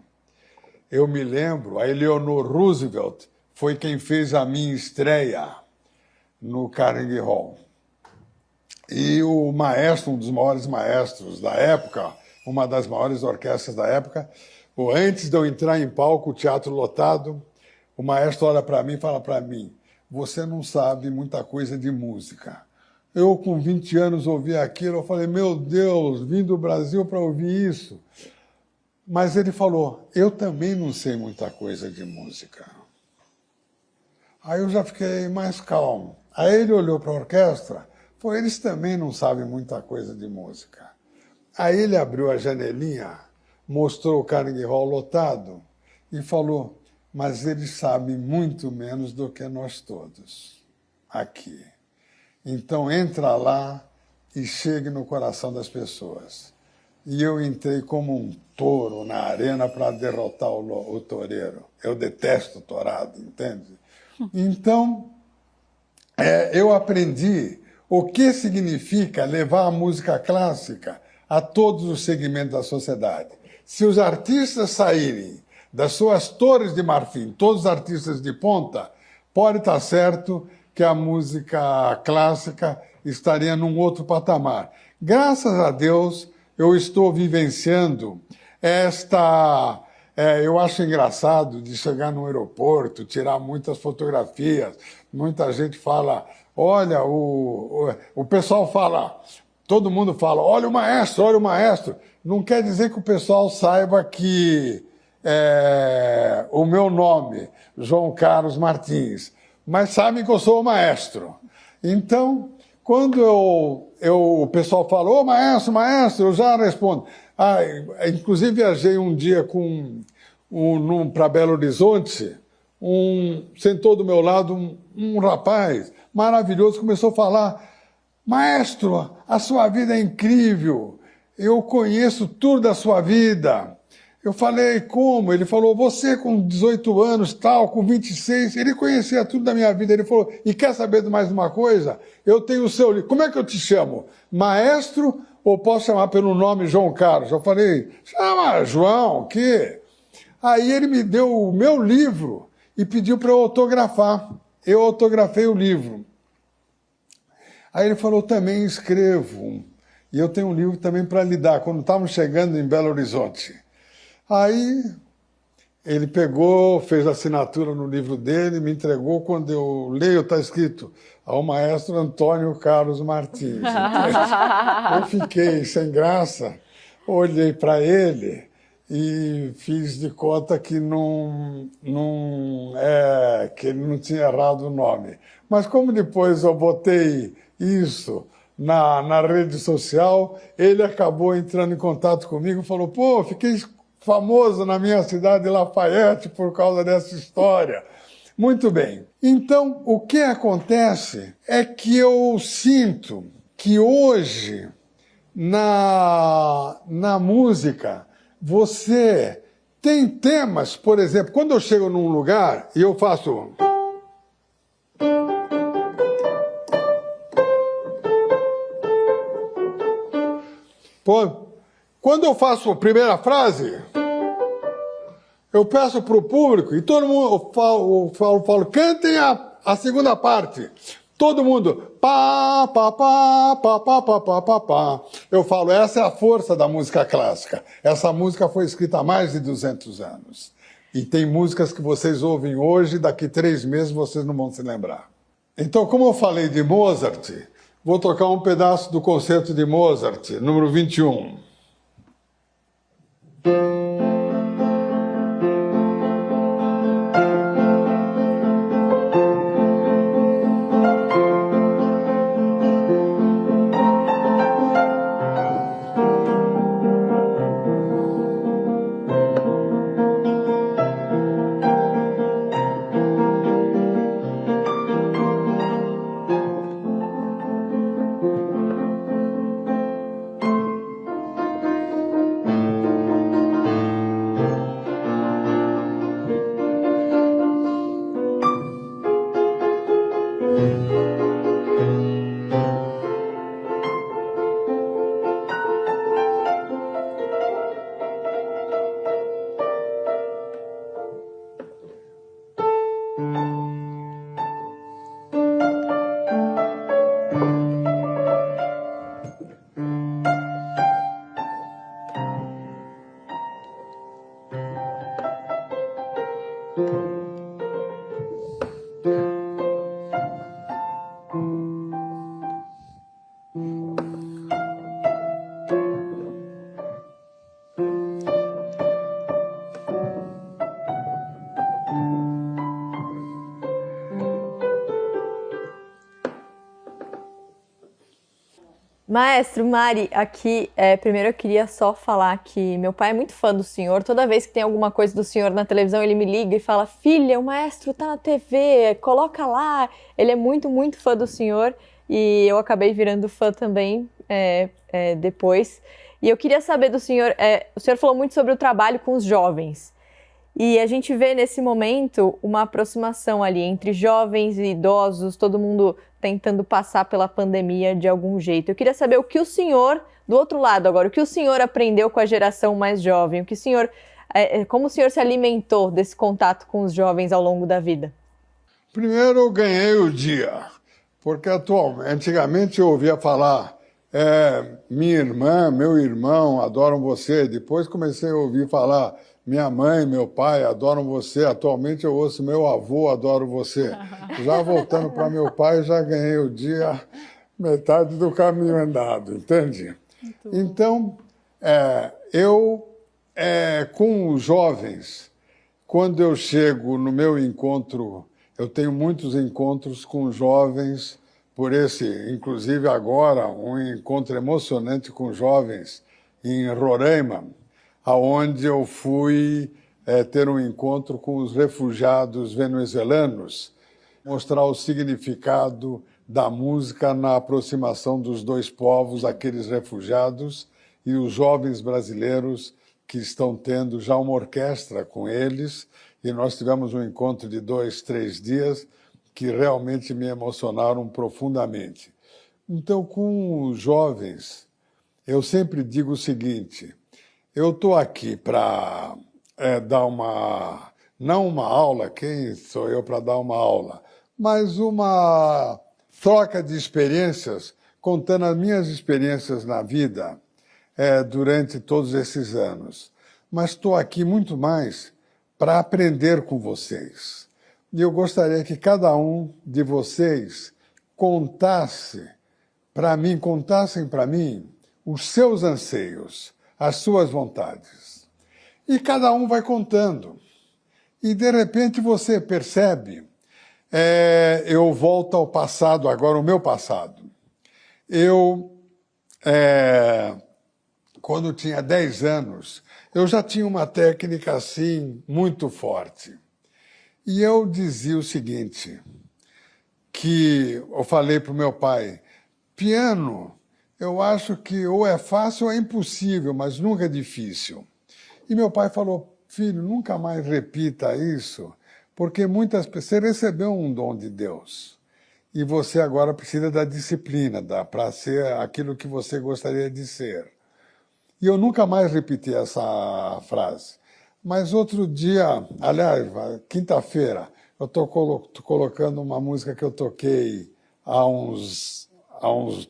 eu me lembro, a Eleanor Roosevelt foi quem fez a minha estreia no Carnegie Hall. E o maestro, um dos maiores maestros da época, uma das maiores orquestras da época, antes de eu entrar em palco, o teatro lotado, o maestro olha para mim e fala para mim, você não sabe muita coisa de música. Eu, com 20 anos, ouvi aquilo, eu falei, meu Deus, vim do Brasil para ouvir isso. Mas ele falou, eu também não sei muita coisa de música. Aí eu já fiquei mais calmo. Aí ele olhou para a orquestra, falou, eles também não sabem muita coisa de música. Aí ele abriu a janelinha, mostrou o Carnegie Hall lotado e falou, mas eles sabem muito menos do que nós todos aqui. Então entra lá e chegue no coração das pessoas. E eu entrei como um touro na arena para derrotar o toureiro. Eu detesto tourado, entende? Então, eu aprendi o que significa levar a música clássica a todos os segmentos da sociedade. Se os artistas saírem das suas torres de marfim, todos os artistas de ponta, pode estar certo que a música clássica estaria num outro patamar. Graças a Deus, eu estou vivenciando eu acho engraçado de chegar no aeroporto, tirar muitas fotografias. Muita gente fala, olha, o pessoal fala, todo mundo fala, olha o maestro, olha o maestro. Não quer dizer que o pessoal saiba que o meu nome, João Carlos Martins, mas sabem que eu sou o maestro. Então, quando o pessoal fala, ô maestro, maestro, eu já respondo. Inclusive, viajei um dia para Belo Horizonte, sentou do meu lado um rapaz maravilhoso, começou a falar, maestro, a sua vida é incrível, eu conheço tudo da sua vida. Eu falei, como? Ele falou, você com 18 anos, tal, com 26, ele conhecia tudo da minha vida. Ele falou, e quer saber de mais uma coisa? Eu tenho o seu livro. Como é que eu te chamo? Maestro ou posso chamar pelo nome João Carlos? Eu falei, chama João, o quê? Aí ele me deu o meu livro e pediu para eu autografar. Eu autografei o livro. Aí ele falou, também escrevo. E eu tenho um livro também para lhe dar, quando estávamos chegando em Belo Horizonte. Aí ele pegou, fez a assinatura no livro dele, me entregou. Quando eu leio, está escrito ao maestro Antônio Carlos Martins. Eu fiquei sem graça, olhei para ele e fiz de conta que que ele não tinha errado o nome. Mas como depois eu botei isso na rede social, ele acabou entrando em contato comigo e falou, pô, fiquei famoso na minha cidade de Lafayette por causa dessa história. Muito bem. Então, o que acontece é que eu sinto que hoje, na música, você tem temas, por exemplo, quando eu chego num lugar e eu faço... Pô, quando eu faço a primeira frase, eu peço para o público e todo mundo, eu falo, cantem a segunda parte. Todo mundo, pá, pá, pá, pá, pá, pá, pá, pá, pá. Eu falo, essa é a força da música clássica. Essa música foi escrita há mais de 200 anos. E tem músicas que vocês ouvem hoje, daqui 3 meses vocês não vão se lembrar. Então, como eu falei de Mozart, vou tocar um pedaço do concerto de Mozart, número 21. Maestro, Mari, aqui, primeiro eu queria só falar que meu pai é muito fã do senhor. Toda vez que tem alguma coisa do senhor na televisão, ele me liga e fala, filha, o maestro tá na TV, coloca lá. Ele é muito, muito fã do senhor e eu acabei virando fã também depois. E eu queria saber do senhor, o senhor falou muito sobre o trabalho com os jovens. E a gente vê nesse momento uma aproximação ali entre jovens e idosos, todo mundo tentando passar pela pandemia de algum jeito. Eu queria saber o que o senhor, do outro lado agora, o que o senhor aprendeu com a geração mais jovem, o que o senhor, como o senhor se alimentou desse contato com os jovens ao longo da vida? Primeiro eu ganhei o dia, Porque antigamente eu ouvia falar, minha irmã, meu irmão adoram você. Depois comecei a ouvir falar, minha mãe, meu pai adoram você. Atualmente eu ouço, meu avô adora você. Já voltando para meu pai, já ganhei o dia, metade do caminho andado, entende? Então, com os jovens, quando eu chego no meu encontro, eu tenho muitos encontros com jovens, inclusive agora, um encontro emocionante com jovens em Roraima, aonde eu fui ter um encontro com os refugiados venezuelanos, mostrar o significado da música na aproximação dos dois povos, aqueles refugiados e os jovens brasileiros que estão tendo já uma orquestra com eles, e nós tivemos um encontro de 2, 3 dias que realmente me emocionaram profundamente. Então, com os jovens, eu sempre digo o seguinte, eu estou aqui para dar não uma aula, quem sou eu para dar uma aula, mas uma troca de experiências, contando as minhas experiências na vida durante todos esses anos. Mas estou aqui muito mais para aprender com vocês. E eu gostaria que cada um de vocês contassem para mim os seus anseios, as suas vontades. E cada um vai contando. E, de repente, você percebe, eu volto ao passado, agora o meu passado. Quando tinha 10 anos, eu já tinha uma técnica assim muito forte. E eu dizia o seguinte, que eu falei para o meu pai, piano, eu acho que ou é fácil ou é impossível, mas nunca é difícil. E meu pai falou, filho, nunca mais repita isso, porque muitas pessoas, você recebeu um dom de Deus. E você agora precisa da disciplina, para ser aquilo que você gostaria de ser. E eu nunca mais repeti essa frase. Mas outro dia, aliás, quinta-feira, eu estou colocando uma música que eu toquei há uns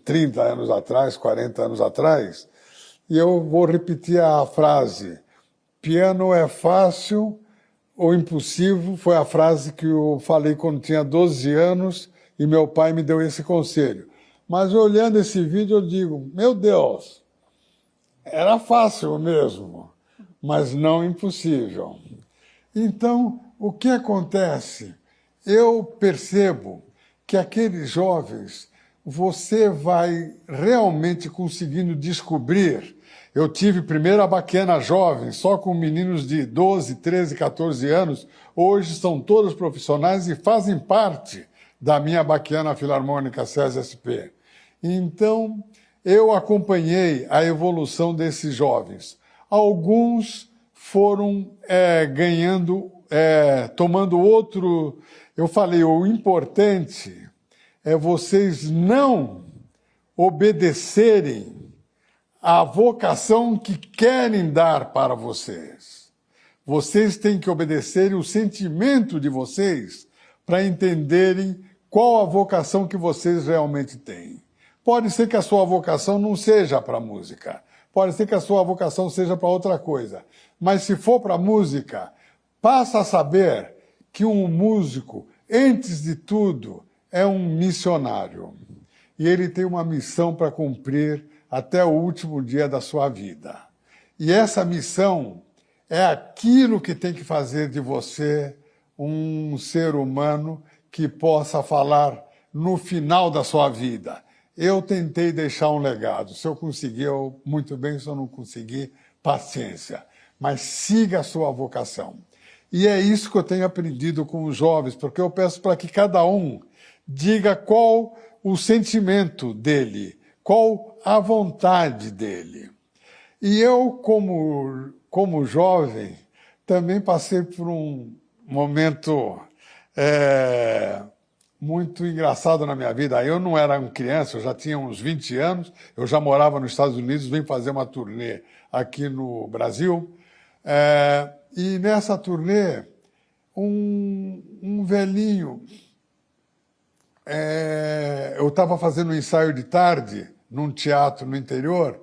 30 anos atrás, 40 anos atrás, e eu vou repetir a frase, piano é fácil ou impossível, foi a frase que eu falei quando tinha 12 anos e meu pai me deu esse conselho. Mas olhando esse vídeo eu digo, meu Deus, era fácil mesmo, mas não impossível. Então, o que acontece? Eu percebo que aqueles jovens, você vai realmente conseguindo descobrir. Eu tive primeiro a Baquiana Jovem, só com meninos de 12, 13, 14 anos. Hoje são todos profissionais e fazem parte da minha Baquiana Filarmônica SESI-SP. Então, eu acompanhei a evolução desses jovens. Alguns foram tomando outro... Eu falei, o importante é vocês não obedecerem à vocação que querem dar para vocês. Vocês têm que obedecer o sentimento de vocês para entenderem qual a vocação que vocês realmente têm. Pode ser que a sua vocação não seja para a música. Pode ser que a sua vocação seja para outra coisa. Mas se for para a música, passa a saber que um músico, antes de tudo, é um missionário. E ele tem uma missão para cumprir até o último dia da sua vida. E essa missão é aquilo que tem que fazer de você um ser humano que possa falar no final da sua vida. Eu tentei deixar um legado. Se eu conseguir, muito bem. Se eu não conseguir, paciência. Mas siga a sua vocação. E é isso que eu tenho aprendido com os jovens, porque eu peço para que cada um diga qual o sentimento dele, qual a vontade dele. E eu, como jovem, também passei por um momento muito engraçado na minha vida. Eu não era uma criança, eu já tinha uns 20 anos, eu já morava nos Estados Unidos, vim fazer uma turnê aqui no Brasil. E nessa turnê, um velhinho eu estava fazendo um ensaio de tarde num teatro no interior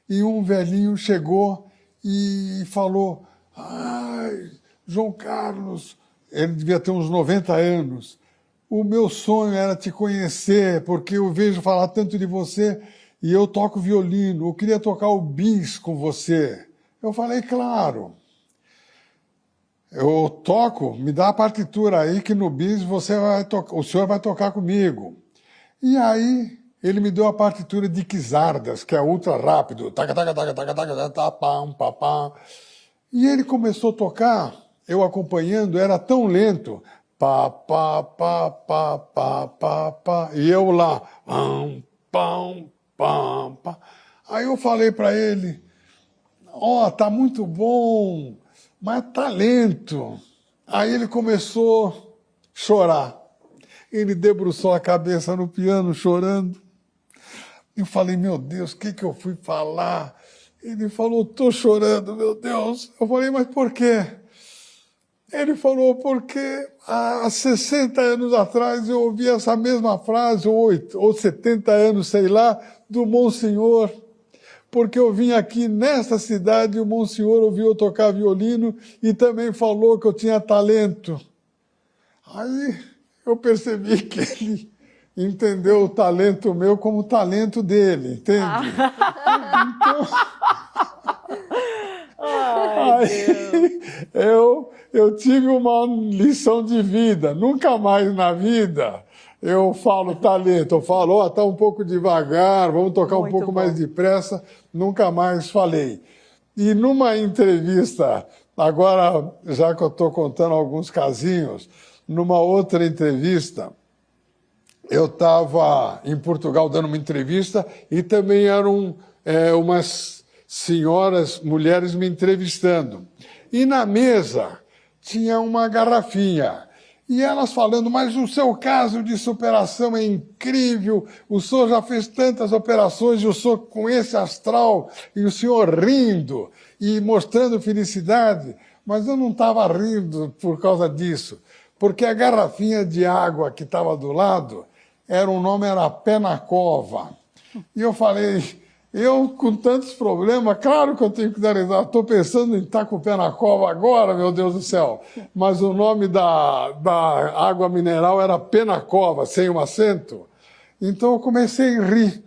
e um velhinho chegou e falou: ai, João Carlos, ele devia ter uns 90 anos, o meu sonho era te conhecer, porque eu vejo falar tanto de você e eu toco violino, eu queria tocar o bis com você. Eu falei: claro, eu toco, me dá a partitura aí que no bis o senhor vai tocar comigo. E aí ele me deu a partitura de Quizardas, que é ultra rápido. E ele começou a tocar, eu acompanhando, era tão lento. Pá, pá, pá, pá, pá, pá, pá. E eu lá. Pam, pam, pam, pam. Aí eu falei para ele: ó, tá muito bom, mas tá lento. Aí ele começou a chorar. Ele debruçou a cabeça no piano, chorando. Eu falei: meu Deus, o que eu fui falar? Ele falou: tô chorando, meu Deus. Eu falei: mas por quê? Ele falou: porque há 60 anos atrás eu ouvi essa mesma frase, ou 70 anos, sei lá, do Monsenhor. Porque eu vim aqui nesta cidade e o Monsenhor ouviu eu tocar violino e também falou que eu tinha talento. Aí eu percebi que ele entendeu o talento meu como o talento dele, entende? Então, aí eu tive uma lição de vida. Nunca mais na vida eu falo talento. Eu falo: ó, tá um pouco devagar, vamos tocar um pouco mais depressa. Nunca mais falei. E numa entrevista, agora já que eu estou contando alguns casinhos, numa outra entrevista, eu estava em Portugal dando uma entrevista e também eram umas senhoras, mulheres me entrevistando. E na mesa tinha uma garrafinha. E elas falando: mas o seu caso de superação é incrível, o senhor já fez tantas operações e o senhor com esse astral, e o senhor rindo e mostrando felicidade. Mas eu não estava rindo por causa disso, porque a garrafinha de água que estava do lado, o nome era Pé na Cova. E eu falei: eu com tantos problemas, claro que eu tenho que dar risada. Estou pensando em estar com o pé na cova agora, meu Deus do céu. Mas o nome da água mineral era Pé na Cova, sem um acento. Então eu comecei a rir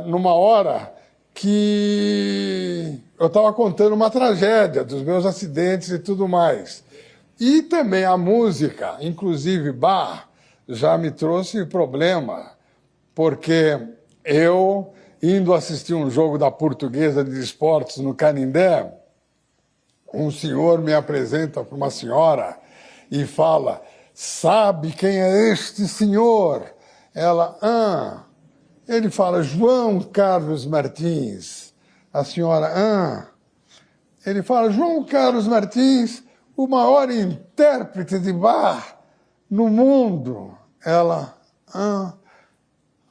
numa hora que eu estava contando uma tragédia dos meus acidentes e tudo mais. E também a música, inclusive Bach, já me trouxe problema, porque eu, indo assistir um jogo da Portuguesa de Esportes no Canindé, um senhor me apresenta para uma senhora e fala: sabe quem é este senhor? Ela: Ele fala: João Carlos Martins. A senhora: Ele fala: João Carlos Martins, o maior intérprete de Bach no mundo. Ela: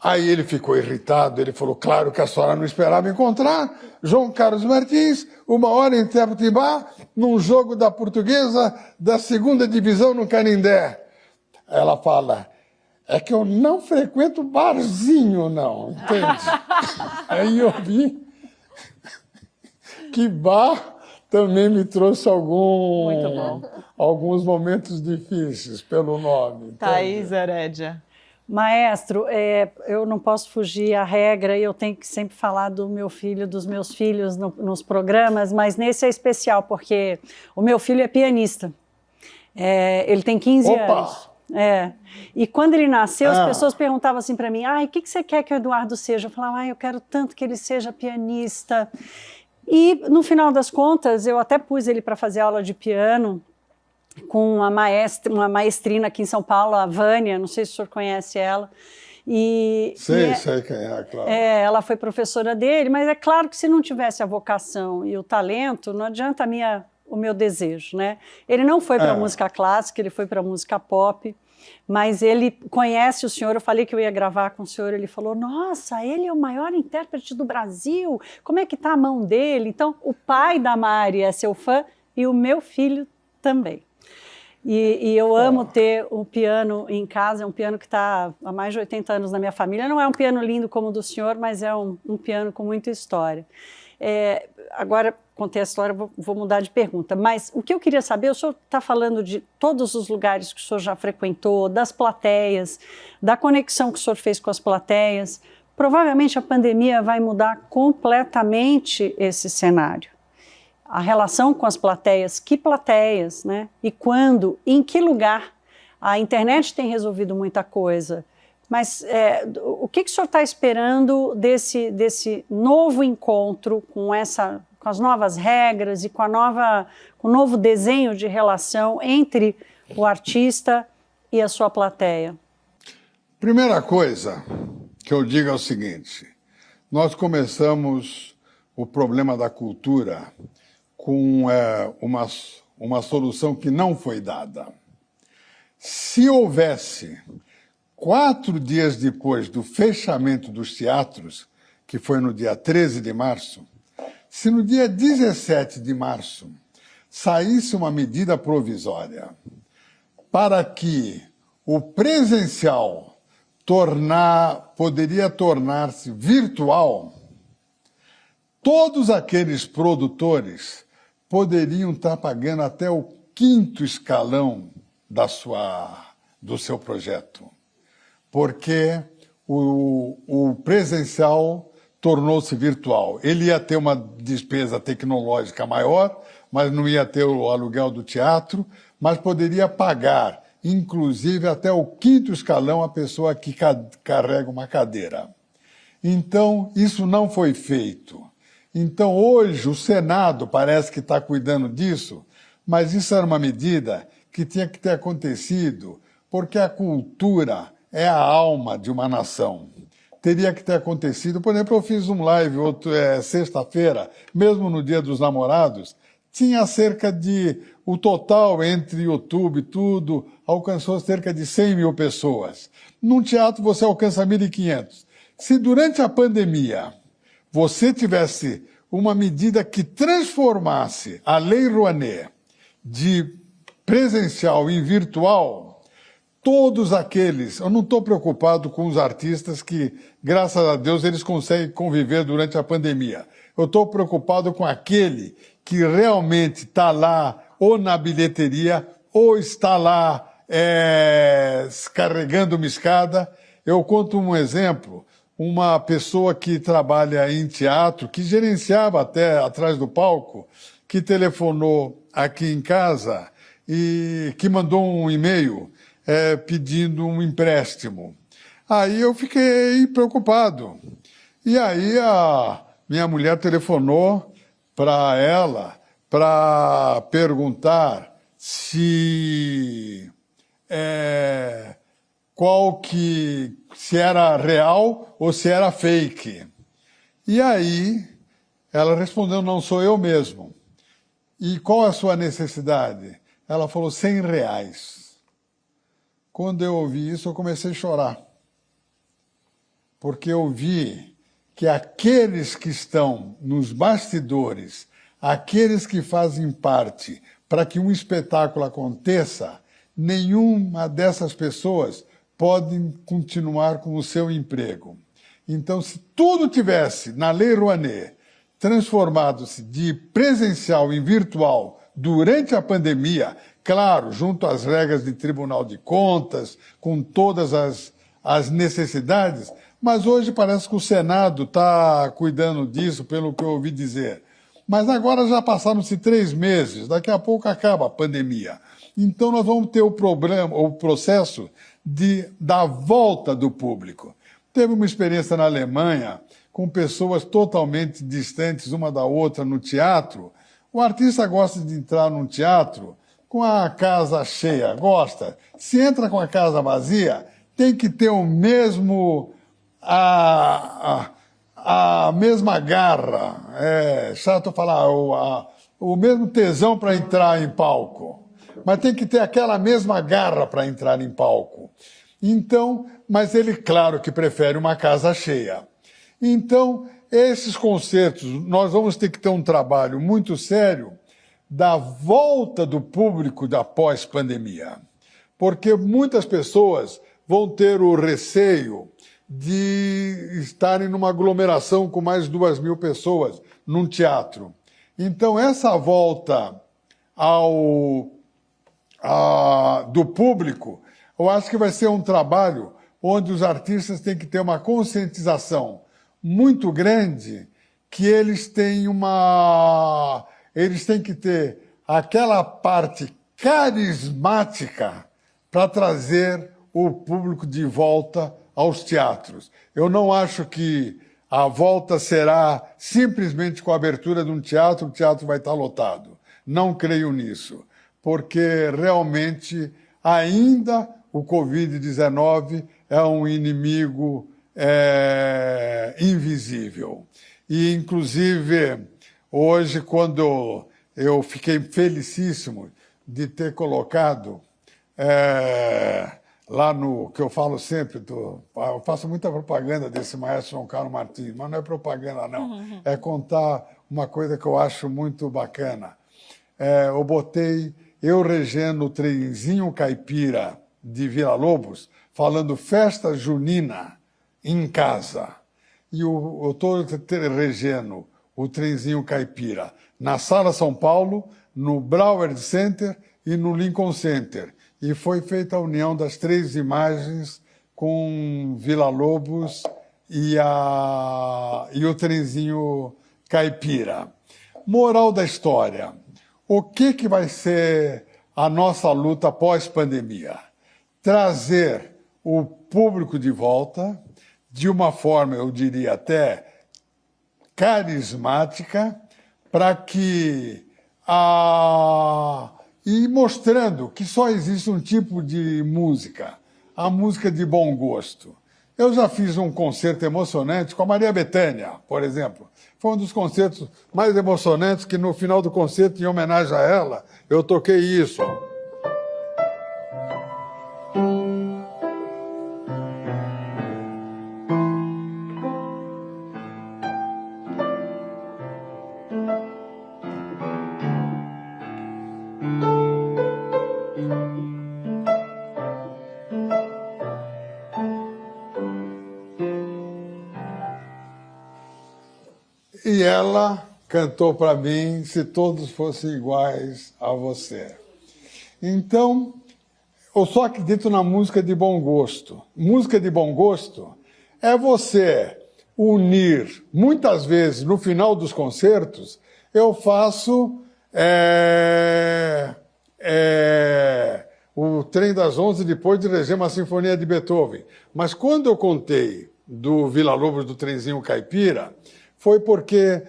Aí ele ficou irritado, ele falou: claro que a senhora não esperava encontrar João Carlos Martins, o maior intérprete de Bach, num jogo da Portuguesa da 2ª divisão no Canindé. Ela fala: é que eu não frequento barzinho, não, entende? Aí eu vi que Bach também me trouxe alguns momentos difíceis pelo nome. Thaís Herédia. Maestro, eu não posso fugir à regra e eu tenho que sempre falar do meu filho, dos meus filhos nos programas, mas nesse é especial, porque o meu filho é pianista. Ele tem 15 anos. E quando ele nasceu, as pessoas perguntavam assim para mim: o que você quer que o Eduardo seja? Eu falava: eu quero tanto que ele seja pianista. E no final das contas, eu até pus ele para fazer aula de piano com uma maestrina aqui em São Paulo, a Vânia, não sei se o senhor conhece ela. Sei quem é, claro. Ela foi professora dele, mas é claro que se não tivesse a vocação e o talento, não adianta o meu desejo, né? Ele não foi para música clássica, ele foi para música pop, mas ele conhece o senhor. Eu falei que eu ia gravar com o senhor, ele falou: nossa, ele é o maior intérprete do Brasil, como é que tá a mão dele? Então, o pai da Mari é seu fã e o meu filho também. E eu amo ter um piano em casa, é um piano que está há mais de 80 anos na minha família. Não é um piano lindo como o do senhor, mas é um piano com muita história. Agora, contei a história, vou mudar de pergunta. Mas o que eu queria saber, o senhor está falando de todos os lugares que o senhor já frequentou, das plateias, da conexão que o senhor fez com as plateias. Provavelmente a pandemia vai mudar completamente esse cenário. A relação com as plateias, que plateias, né? E quando, em que lugar? A internet tem resolvido muita coisa, mas o que o senhor está esperando desse novo encontro com as novas regras e com o novo desenho de relação entre o artista e a sua plateia? Primeira coisa que eu digo é o seguinte: nós começamos o problema da cultura com uma solução que não foi dada. Se houvesse 4 dias depois do fechamento dos teatros, que foi no dia 13 de março, se no dia 17 de março saísse uma medida provisória para que o presencial poderia tornar-se virtual, todos aqueles produtores poderiam estar pagando até o 5º escalão do seu projeto, porque o presencial tornou-se virtual. Ele ia ter uma despesa tecnológica maior, mas não ia ter o aluguel do teatro, mas poderia pagar, inclusive, até o 5º escalão a pessoa que carrega uma cadeira. Então, isso não foi feito. Então, hoje, o Senado parece que está cuidando disso, mas isso era uma medida que tinha que ter acontecido, porque a cultura é a alma de uma nação. Teria que ter acontecido. Por exemplo, eu fiz um live sexta-feira, mesmo no Dia dos Namorados, tinha o total entre YouTube e tudo, alcançou cerca de 100 mil pessoas. Num teatro você alcança 1.500. Se durante a pandemia você tivesse uma medida que transformasse a Lei Rouanet de presencial em virtual, todos aqueles... Eu não estou preocupado com os artistas que, graças a Deus, eles conseguem conviver durante a pandemia. Eu estou preocupado com aquele que realmente está lá ou na bilheteria ou está lá carregando uma escada. Eu conto um exemplo. Uma pessoa que trabalha em teatro, que gerenciava até atrás do palco, que telefonou aqui em casa e que mandou um e-mail pedindo um empréstimo. Aí eu fiquei preocupado. E aí a minha mulher telefonou para ela para perguntar se era real ou se era fake. E aí ela respondeu: não sou eu mesmo. E qual é a sua necessidade? Ela falou: R$100. Quando eu ouvi isso, eu comecei a chorar. Porque eu vi que aqueles que estão nos bastidores, aqueles que fazem parte para que um espetáculo aconteça, nenhuma dessas pessoas podem continuar com o seu emprego. Então, se tudo tivesse, na Lei Rouanet, transformado-se de presencial em virtual durante a pandemia, claro, junto às regras de Tribunal de Contas, com todas as necessidades, mas hoje parece que o Senado está cuidando disso, pelo que eu ouvi dizer. Mas agora já passaram-se 3 meses, daqui a pouco acaba a pandemia. Então nós vamos ter o processo da volta do público. Teve uma experiência na Alemanha, com pessoas totalmente distantes uma da outra no teatro. O artista gosta de entrar num teatro com a casa cheia, gosta. Se entra com a casa vazia, tem que ter o mesmo... a mesma garra, é chato falar, o mesmo tesão para entrar em palco. Mas tem que ter aquela mesma garra para entrar em palco. Então, mas ele, claro, que prefere uma casa cheia. Então, esses concertos, nós vamos ter que ter um trabalho muito sério da volta do público da pós-pandemia. Porque muitas pessoas vão ter o receio de estarem numa aglomeração com mais 2.000 pessoas num teatro. Então, essa volta do público, eu acho que vai ser um trabalho onde os artistas têm que ter uma conscientização muito grande, que eles têm que ter aquela parte carismática para trazer o público de volta aos teatros. Eu não acho que a volta será simplesmente com a abertura de um teatro, o teatro vai estar lotado. Não creio nisso, porque realmente ainda o Covid-19 é um inimigo invisível. E, inclusive, hoje, quando eu fiquei felicíssimo de ter colocado lá no que eu falo sempre, eu faço muita propaganda desse maestro João Carlos Martins, mas não é propaganda, não. É contar uma coisa que eu acho muito bacana. Eu botei eu regendo o trenzinho caipira de Villa-Lobos, falando festa junina em casa. E eu estou regendo o trenzinho caipira na Sala São Paulo, no Broward Center e no Lincoln Center. E foi feita a união das 3 imagens com Villa-Lobos e o trenzinho caipira. Moral da história. O que vai ser a nossa luta pós-pandemia? Trazer o público de volta de uma forma, eu diria até carismática, para que e mostrando que só existe um tipo de música, a música de bom gosto. Eu já fiz um concerto emocionante com a Maria Bethânia, por exemplo. Foi um dos concertos mais emocionantes, que no final do concerto, em homenagem a ela, eu toquei isso. E ela cantou para mim Se Todos Fossem Iguais a Você. Então, eu só acredito na música de bom gosto. Música de bom gosto é você unir, muitas vezes, no final dos concertos, eu faço o Trem das 11 depois de reger uma sinfonia de Beethoven. Mas quando eu contei do Villa-Lobos do Trenzinho Caipira, foi porque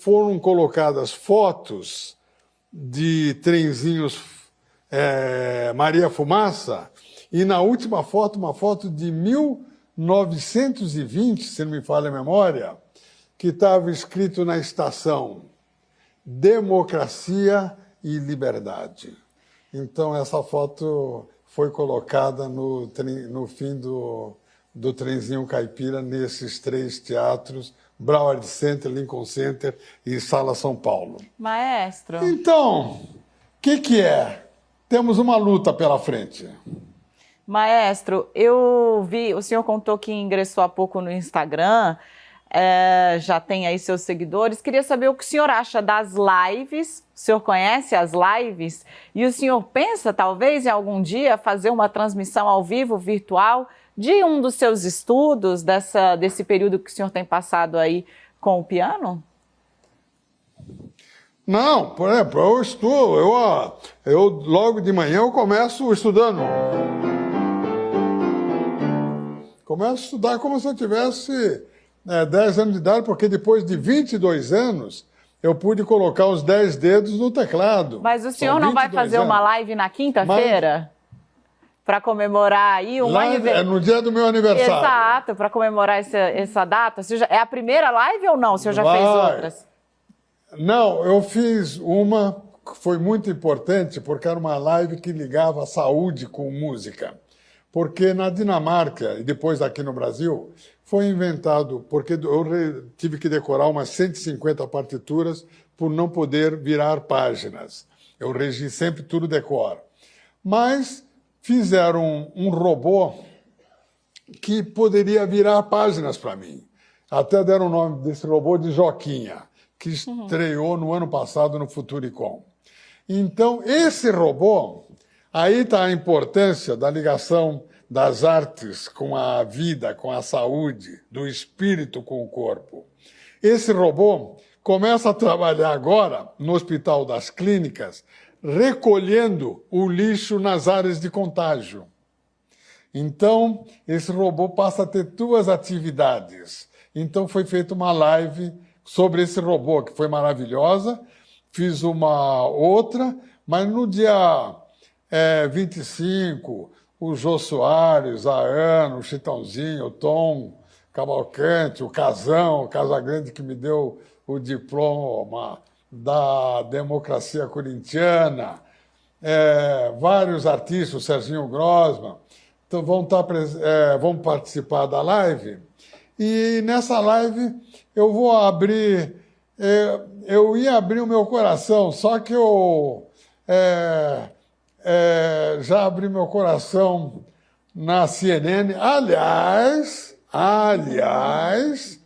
foram colocadas fotos de trenzinhos Maria Fumaça, e na última foto, uma foto de 1920, se não me falha a memória, que estava escrito na estação Democracia e Liberdade. Então, essa foto foi colocada no fim do Trenzinho Caipira, nesses 3 teatros, Broward Center, Lincoln Center e Sala São Paulo. Maestro. Então, o que é? Temos uma luta pela frente. Maestro, eu vi, o senhor contou que ingressou há pouco no Instagram, já tem aí seus seguidores. Queria saber o que o senhor acha das lives. O senhor conhece as lives? E o senhor pensa, talvez, em algum dia, fazer uma transmissão ao vivo, virtual, de um dos seus estudos, desse período que o senhor tem passado aí com o piano? Não, por exemplo, eu estudo, eu logo de manhã eu começo estudando. Começo a estudar como se eu tivesse 10 anos de idade, porque depois de 22 anos eu pude colocar os 10 dedos no teclado. Mas o senhor não vai fazer uma live na quinta-feira? Para comemorar aí um aniversário. É no dia do meu aniversário. Exato, para comemorar essa data. É a primeira live ou não? O senhor já fez outras? Não, eu fiz uma que foi muito importante, porque era uma live que ligava a saúde com música. Porque na Dinamarca, e depois aqui no Brasil, foi inventado, porque eu tive que decorar umas 150 partituras por não poder virar páginas. Eu regi sempre tudo de cor. Mas fizeram um robô que poderia virar páginas para mim. Até deram o nome desse robô de Joquinha, que estreou no ano passado no Futuricom. Então, esse robô, aí está a importância da ligação das artes com a vida, com a saúde, do espírito com o corpo. Esse robô começa a trabalhar agora no Hospital das Clínicas, recolhendo o lixo nas áreas de contágio. Então, esse robô passa a ter duas atividades. Então, foi feita uma live sobre esse robô, que foi maravilhosa. Fiz uma outra, mas no dia 25, o Jô Soares, a Ana, o Chitãozinho, o Tom Cavalcante, o Casão, o Casagrande, que me deu o diploma da democracia corintiana, vários artistas, o Serginho Grossman, então vão participar da live. E nessa live eu vou abrir, eu ia abrir o meu coração, só que eu já abri meu coração na CNN. Aliás,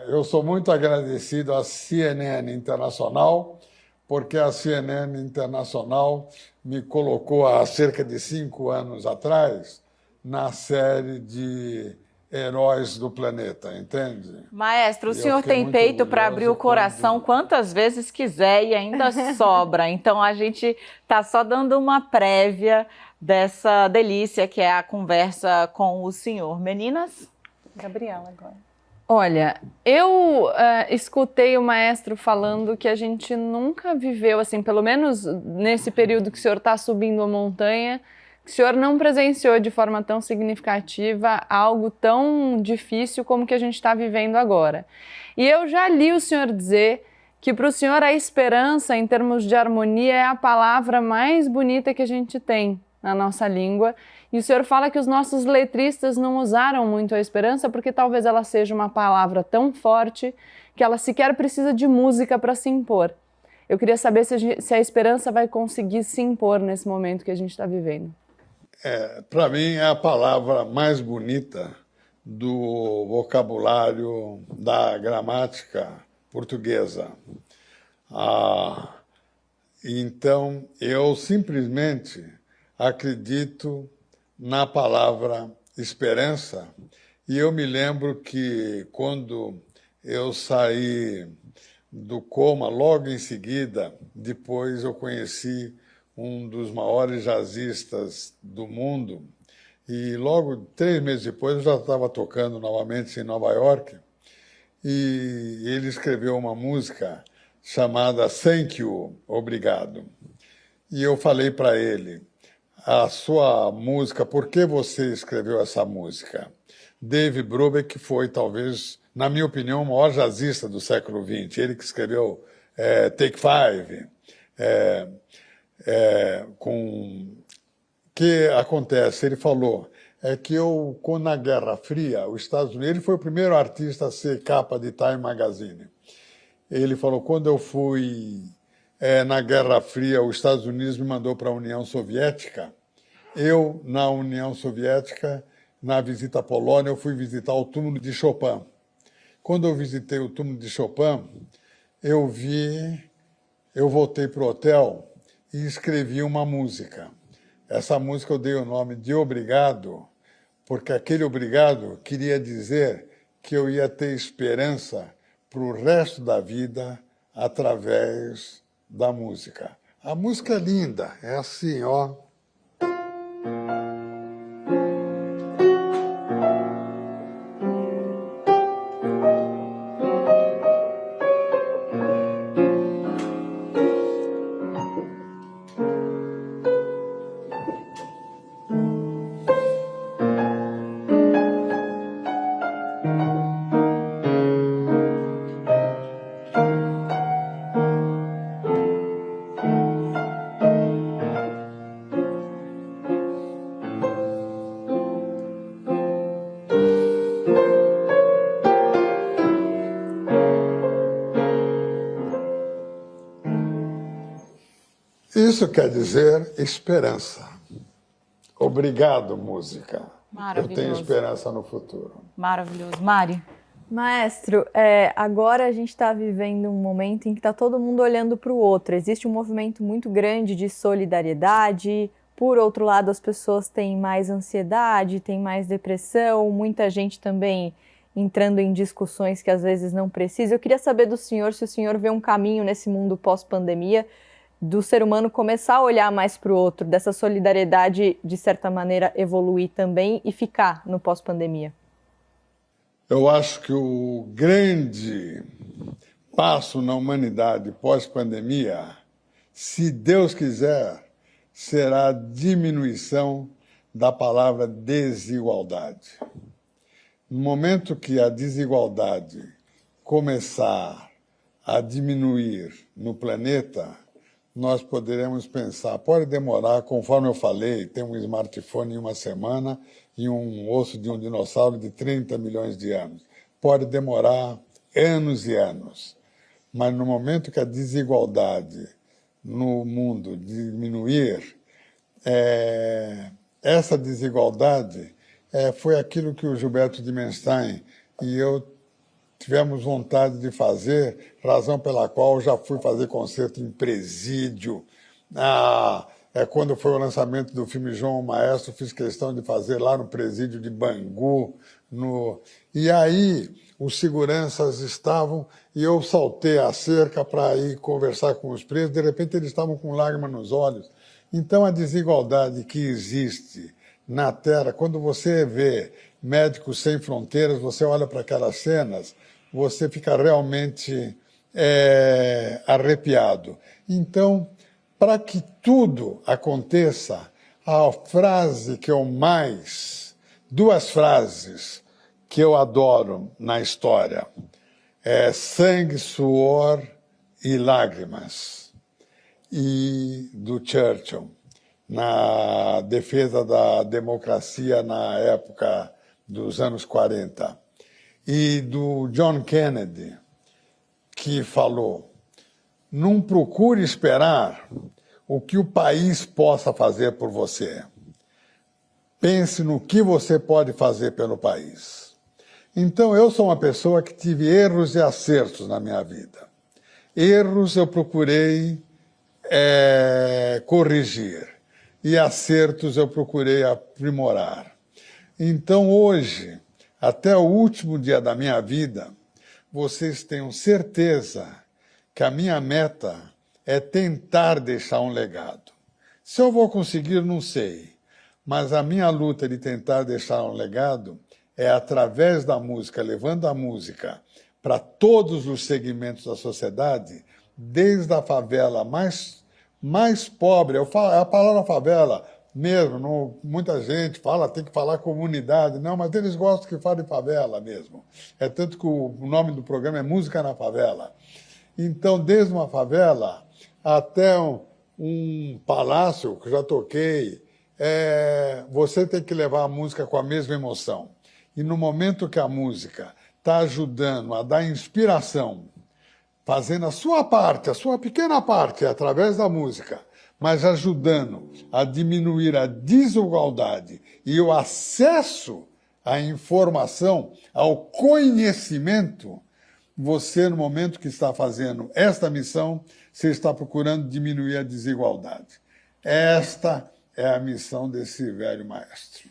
eu sou muito agradecido à CNN Internacional, porque a CNN Internacional me colocou há cerca de 5 anos atrás na série de Heróis do Planeta, entende? Maestro, o senhor tem peito para abrir o coração quantas vezes quiser e ainda sobra. Então, a gente está só dando uma prévia dessa delícia que é a conversa com o senhor. Meninas? Gabriela agora. Olha, eu escutei o maestro falando que a gente nunca viveu, assim, pelo menos nesse período que o senhor está subindo a montanha, que o senhor não presenciou de forma tão significativa algo tão difícil como que a gente está vivendo agora. E eu já li o senhor dizer que para o senhor a esperança, em termos de harmonia, é a palavra mais bonita que a gente tem na nossa língua. E o senhor fala que os nossos letristas não usaram muito a esperança porque talvez ela seja uma palavra tão forte que ela sequer precisa de música para se impor. Eu queria saber se a esperança vai conseguir se impor nesse momento que a gente está vivendo. Para mim, é a palavra mais bonita do vocabulário da gramática portuguesa. Então, eu simplesmente acredito na palavra esperança. E eu me lembro que quando eu saí do coma, logo em seguida, depois eu conheci um dos maiores jazzistas do mundo, e logo 3 meses depois eu já estava tocando novamente em Nova York, e ele escreveu uma música chamada Thank You, Obrigado. E eu falei para ele, a sua música, por que você escreveu essa música? Dave Brubeck foi, talvez, na minha opinião, o maior jazzista do século XX, ele que escreveu Take Five, que acontece, ele falou, que quando na Guerra Fria, os Estados Unidos, ele foi o primeiro artista a ser capa de Time Magazine. Ele falou, quando eu fui na Guerra Fria, os Estados Unidos me mandou para a União Soviética. Eu, na União Soviética, na visita à Polônia, eu fui visitar o túmulo de Chopin. Quando eu visitei o túmulo de Chopin, eu voltei para o hotel e escrevi uma música. Essa música eu dei o nome de Obrigado, porque aquele obrigado queria dizer que eu ia ter esperança para o resto da vida através da música. A música é linda, é assim, ó. Isso quer dizer esperança. Obrigado, música. Eu tenho esperança no futuro. Maravilhoso. Mari? Maestro, agora a gente está vivendo um momento em que está todo mundo olhando para o outro. Existe um movimento muito grande de solidariedade. Por outro lado, as pessoas têm mais ansiedade, têm mais depressão, muita gente também entrando em discussões que às vezes não precisa. Eu queria saber do senhor se o senhor vê um caminho nesse mundo pós-pandemia do ser humano começar a olhar mais para o outro, dessa solidariedade, de certa maneira, evoluir também e ficar no pós-pandemia. Eu acho que o grande passo na humanidade pós-pandemia, se Deus quiser, será a diminuição da palavra desigualdade. No momento que a desigualdade começar a diminuir no planeta, nós poderemos pensar, pode demorar, conforme eu falei, tem um smartphone em uma semana e um osso de um dinossauro de 30 milhões de anos. Pode demorar anos e anos, mas no momento que a desigualdade no mundo diminuir, essa desigualdade foi aquilo que o Gilberto Dimenstein e eu tivemos vontade de fazer, razão pela qual eu já fui fazer concerto em presídio. Quando foi o lançamento do filme João o Maestro, fiz questão de fazer lá no presídio de Bangu. E aí os seguranças estavam e eu saltei a cerca para ir conversar com os presos. De repente eles estavam com lágrimas nos olhos. Então a desigualdade que existe na Terra, quando você vê Médicos Sem Fronteiras, você olha para aquelas cenas, você fica realmente arrepiado. Então, para que tudo aconteça, a frase que eu duas frases que eu adoro na história, sangue, suor e lágrimas, e do Churchill, na defesa da democracia na época dos anos 40. E do John Kennedy, que falou, não procure esperar o que o país possa fazer por você. Pense no que você pode fazer pelo país. Então, eu sou uma pessoa que tive erros e acertos na minha vida. Erros eu procurei corrigir e acertos eu procurei aprimorar. Então, hoje, até o último dia da minha vida, vocês tenham certeza que a minha meta é tentar deixar um legado. Se eu vou conseguir, não sei, mas a minha luta de tentar deixar um legado é através da música, levando a música para todos os segmentos da sociedade, desde a favela mais pobre, a palavra favela mesmo, muita gente fala, tem que falar comunidade, não, mas eles gostam que fale favela mesmo. É tanto que o nome do programa é Música na Favela. Então, desde uma favela até um palácio, que eu já toquei, você tem que levar a música com a mesma emoção. E no momento que a música está ajudando a dar inspiração, fazendo a sua parte, a sua pequena parte, através da música, mas ajudando a diminuir a desigualdade e o acesso à informação, ao conhecimento, você, no momento que está fazendo esta missão, você está procurando diminuir a desigualdade. Esta é a missão desse velho maestro.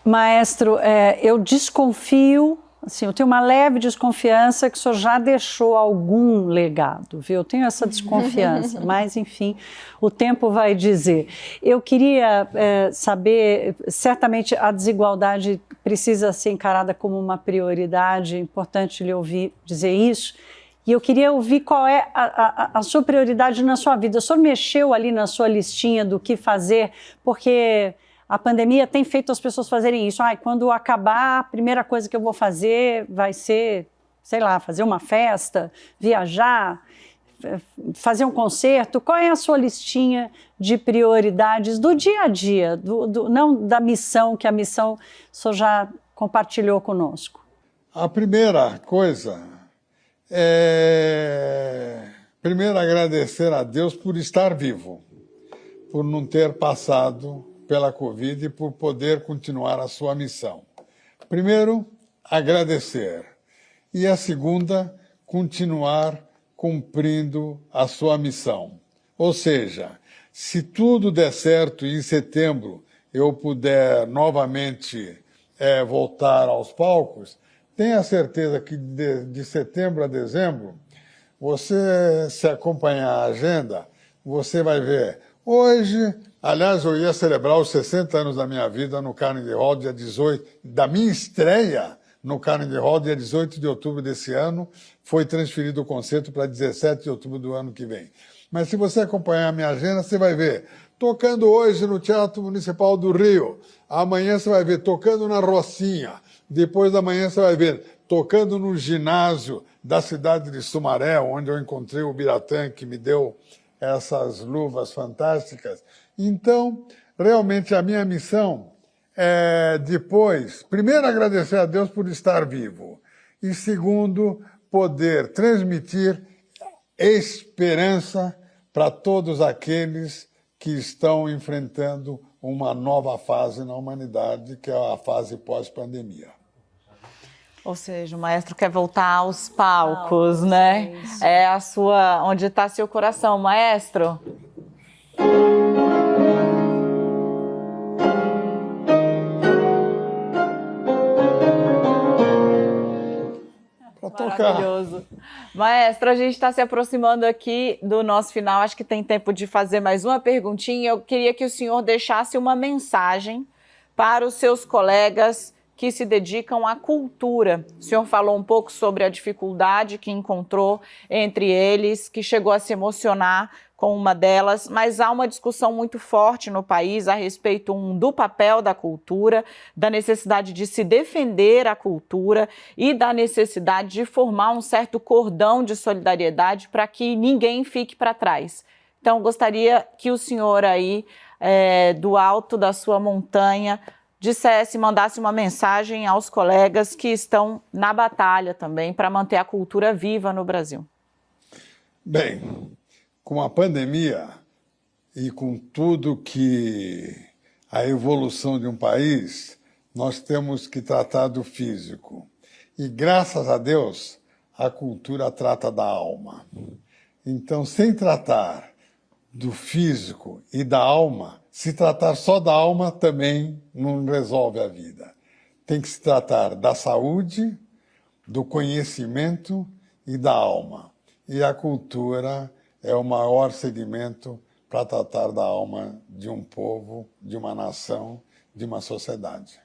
Maestro, eu desconfio, assim, eu tenho uma leve desconfiança que o senhor já deixou algum legado, viu? Eu tenho essa desconfiança, mas, enfim, o tempo vai dizer. Eu queria saber, certamente a desigualdade precisa ser encarada como uma prioridade, é importante lhe ouvir dizer isso, e eu queria ouvir qual é a sua prioridade na sua vida. O senhor mexeu ali na sua listinha do que fazer, porque a pandemia tem feito as pessoas fazerem isso. Quando acabar, a primeira coisa que eu vou fazer vai ser, sei lá, fazer uma festa, viajar, fazer um concerto. Qual é a sua listinha de prioridades do dia a dia, não da missão, que a missão o senhor já compartilhou conosco? A primeira coisa é Primeiro, agradecer a Deus por estar vivo, por não ter passado pela Covid e por poder continuar a sua missão. Primeiro, agradecer. E a segunda, continuar cumprindo a sua missão. Ou seja, se tudo der certo e em setembro eu puder novamente voltar aos palcos, tenha certeza que de setembro a dezembro, você, se acompanhar a agenda, você vai ver. Hoje, aliás, eu ia celebrar os 60 anos da minha vida no Carnegie Hall, dia 18, da minha estreia no Carnegie Hall, dia 18 de outubro desse ano, foi transferido o concerto para 17 de outubro do ano que vem. Mas se você acompanhar a minha agenda, você vai ver, tocando hoje no Teatro Municipal do Rio, amanhã você vai ver tocando na Rocinha, depois da manhã você vai ver tocando no ginásio da cidade de Sumaré, onde eu encontrei o Biratã, que me deu essas luvas fantásticas. Então, realmente a minha missão é depois, primeiro, agradecer a Deus por estar vivo e segundo, poder transmitir esperança para todos aqueles que estão enfrentando uma nova fase na humanidade, que é a fase pós-pandemia. Ou seja, o maestro quer voltar aos palcos, né? É a sua, onde está seu coração, maestro? Para tocar. Maravilhoso. Maestro, a gente está se aproximando aqui do nosso final. Acho que tem tempo de fazer mais uma perguntinha. Eu queria que o senhor deixasse uma mensagem para os seus colegas que se dedicam à cultura. O senhor falou um pouco sobre a dificuldade que encontrou entre eles, que chegou a se emocionar com uma delas, mas há uma discussão muito forte no país a respeito do papel da cultura, da necessidade de se defender a cultura e da necessidade de formar um certo cordão de solidariedade para que ninguém fique para trás. Então, gostaria que o senhor aí, do alto da sua montanha, mandasse uma mensagem aos colegas que estão na batalha também para manter a cultura viva no Brasil. Bem, com a pandemia e com tudo que a evolução de um país, nós temos que tratar do físico. E, graças a Deus, a cultura trata da alma. Então, sem tratar do físico e da alma, se tratar só da alma também não resolve a vida. Tem que se tratar da saúde, do conhecimento e da alma. E a cultura é o maior segmento para tratar da alma de um povo, de uma nação, de uma sociedade.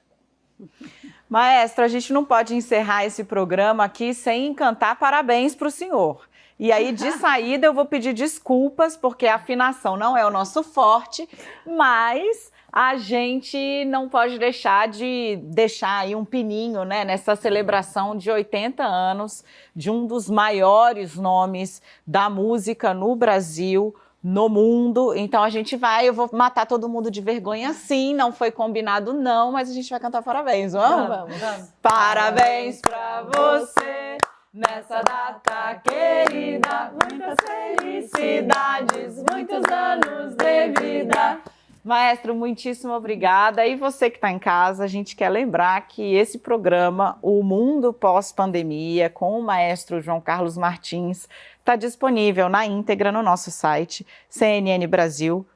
Maestro, a gente não pode encerrar esse programa aqui sem cantar parabéns para o senhor. E aí, de saída, eu vou pedir desculpas, porque a afinação não é o nosso forte, mas a gente não pode deixar de deixar aí um pininho, né, nessa celebração de 80 anos de um dos maiores nomes da música no Brasil, no mundo. Então a gente vai, eu vou matar todo mundo de vergonha sim, não foi combinado não, mas a gente vai cantar parabéns, vamos? Vamos. Parabéns pra você nessa data querida, muitas felicidades, muitos anos de vida. Maestro, muitíssimo obrigada. E você que está em casa, a gente quer lembrar que esse programa, O Mundo Pós-Pandemia, com o maestro João Carlos Martins, está disponível na íntegra no nosso site, cnnbrasil.com.br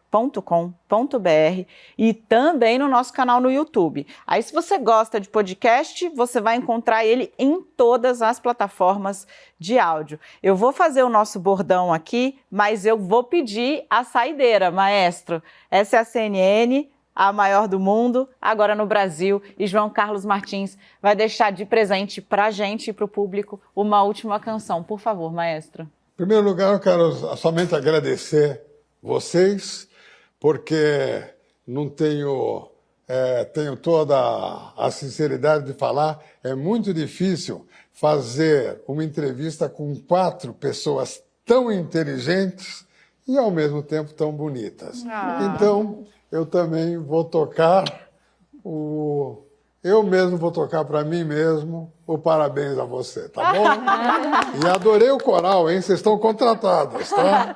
e também no nosso canal no YouTube. Aí, se você gosta de podcast, você vai encontrar ele em todas as plataformas de áudio. Eu vou fazer o nosso bordão aqui, mas eu vou pedir a saideira, maestro. Essa é a CNN, a maior do mundo, agora no Brasil, e João Carlos Martins vai deixar de presente para a gente e para o público uma última canção. Por favor, maestro. Em primeiro lugar, eu quero somente agradecer vocês, porque não tenho toda a sinceridade de falar. É muito difícil fazer uma entrevista com 4 pessoas tão inteligentes e, ao mesmo tempo, tão bonitas. Então, eu também vou tocar eu mesmo vou tocar para mim mesmo o parabéns a você, tá bom? E adorei o coral, hein? Vocês estão contratadas, tá?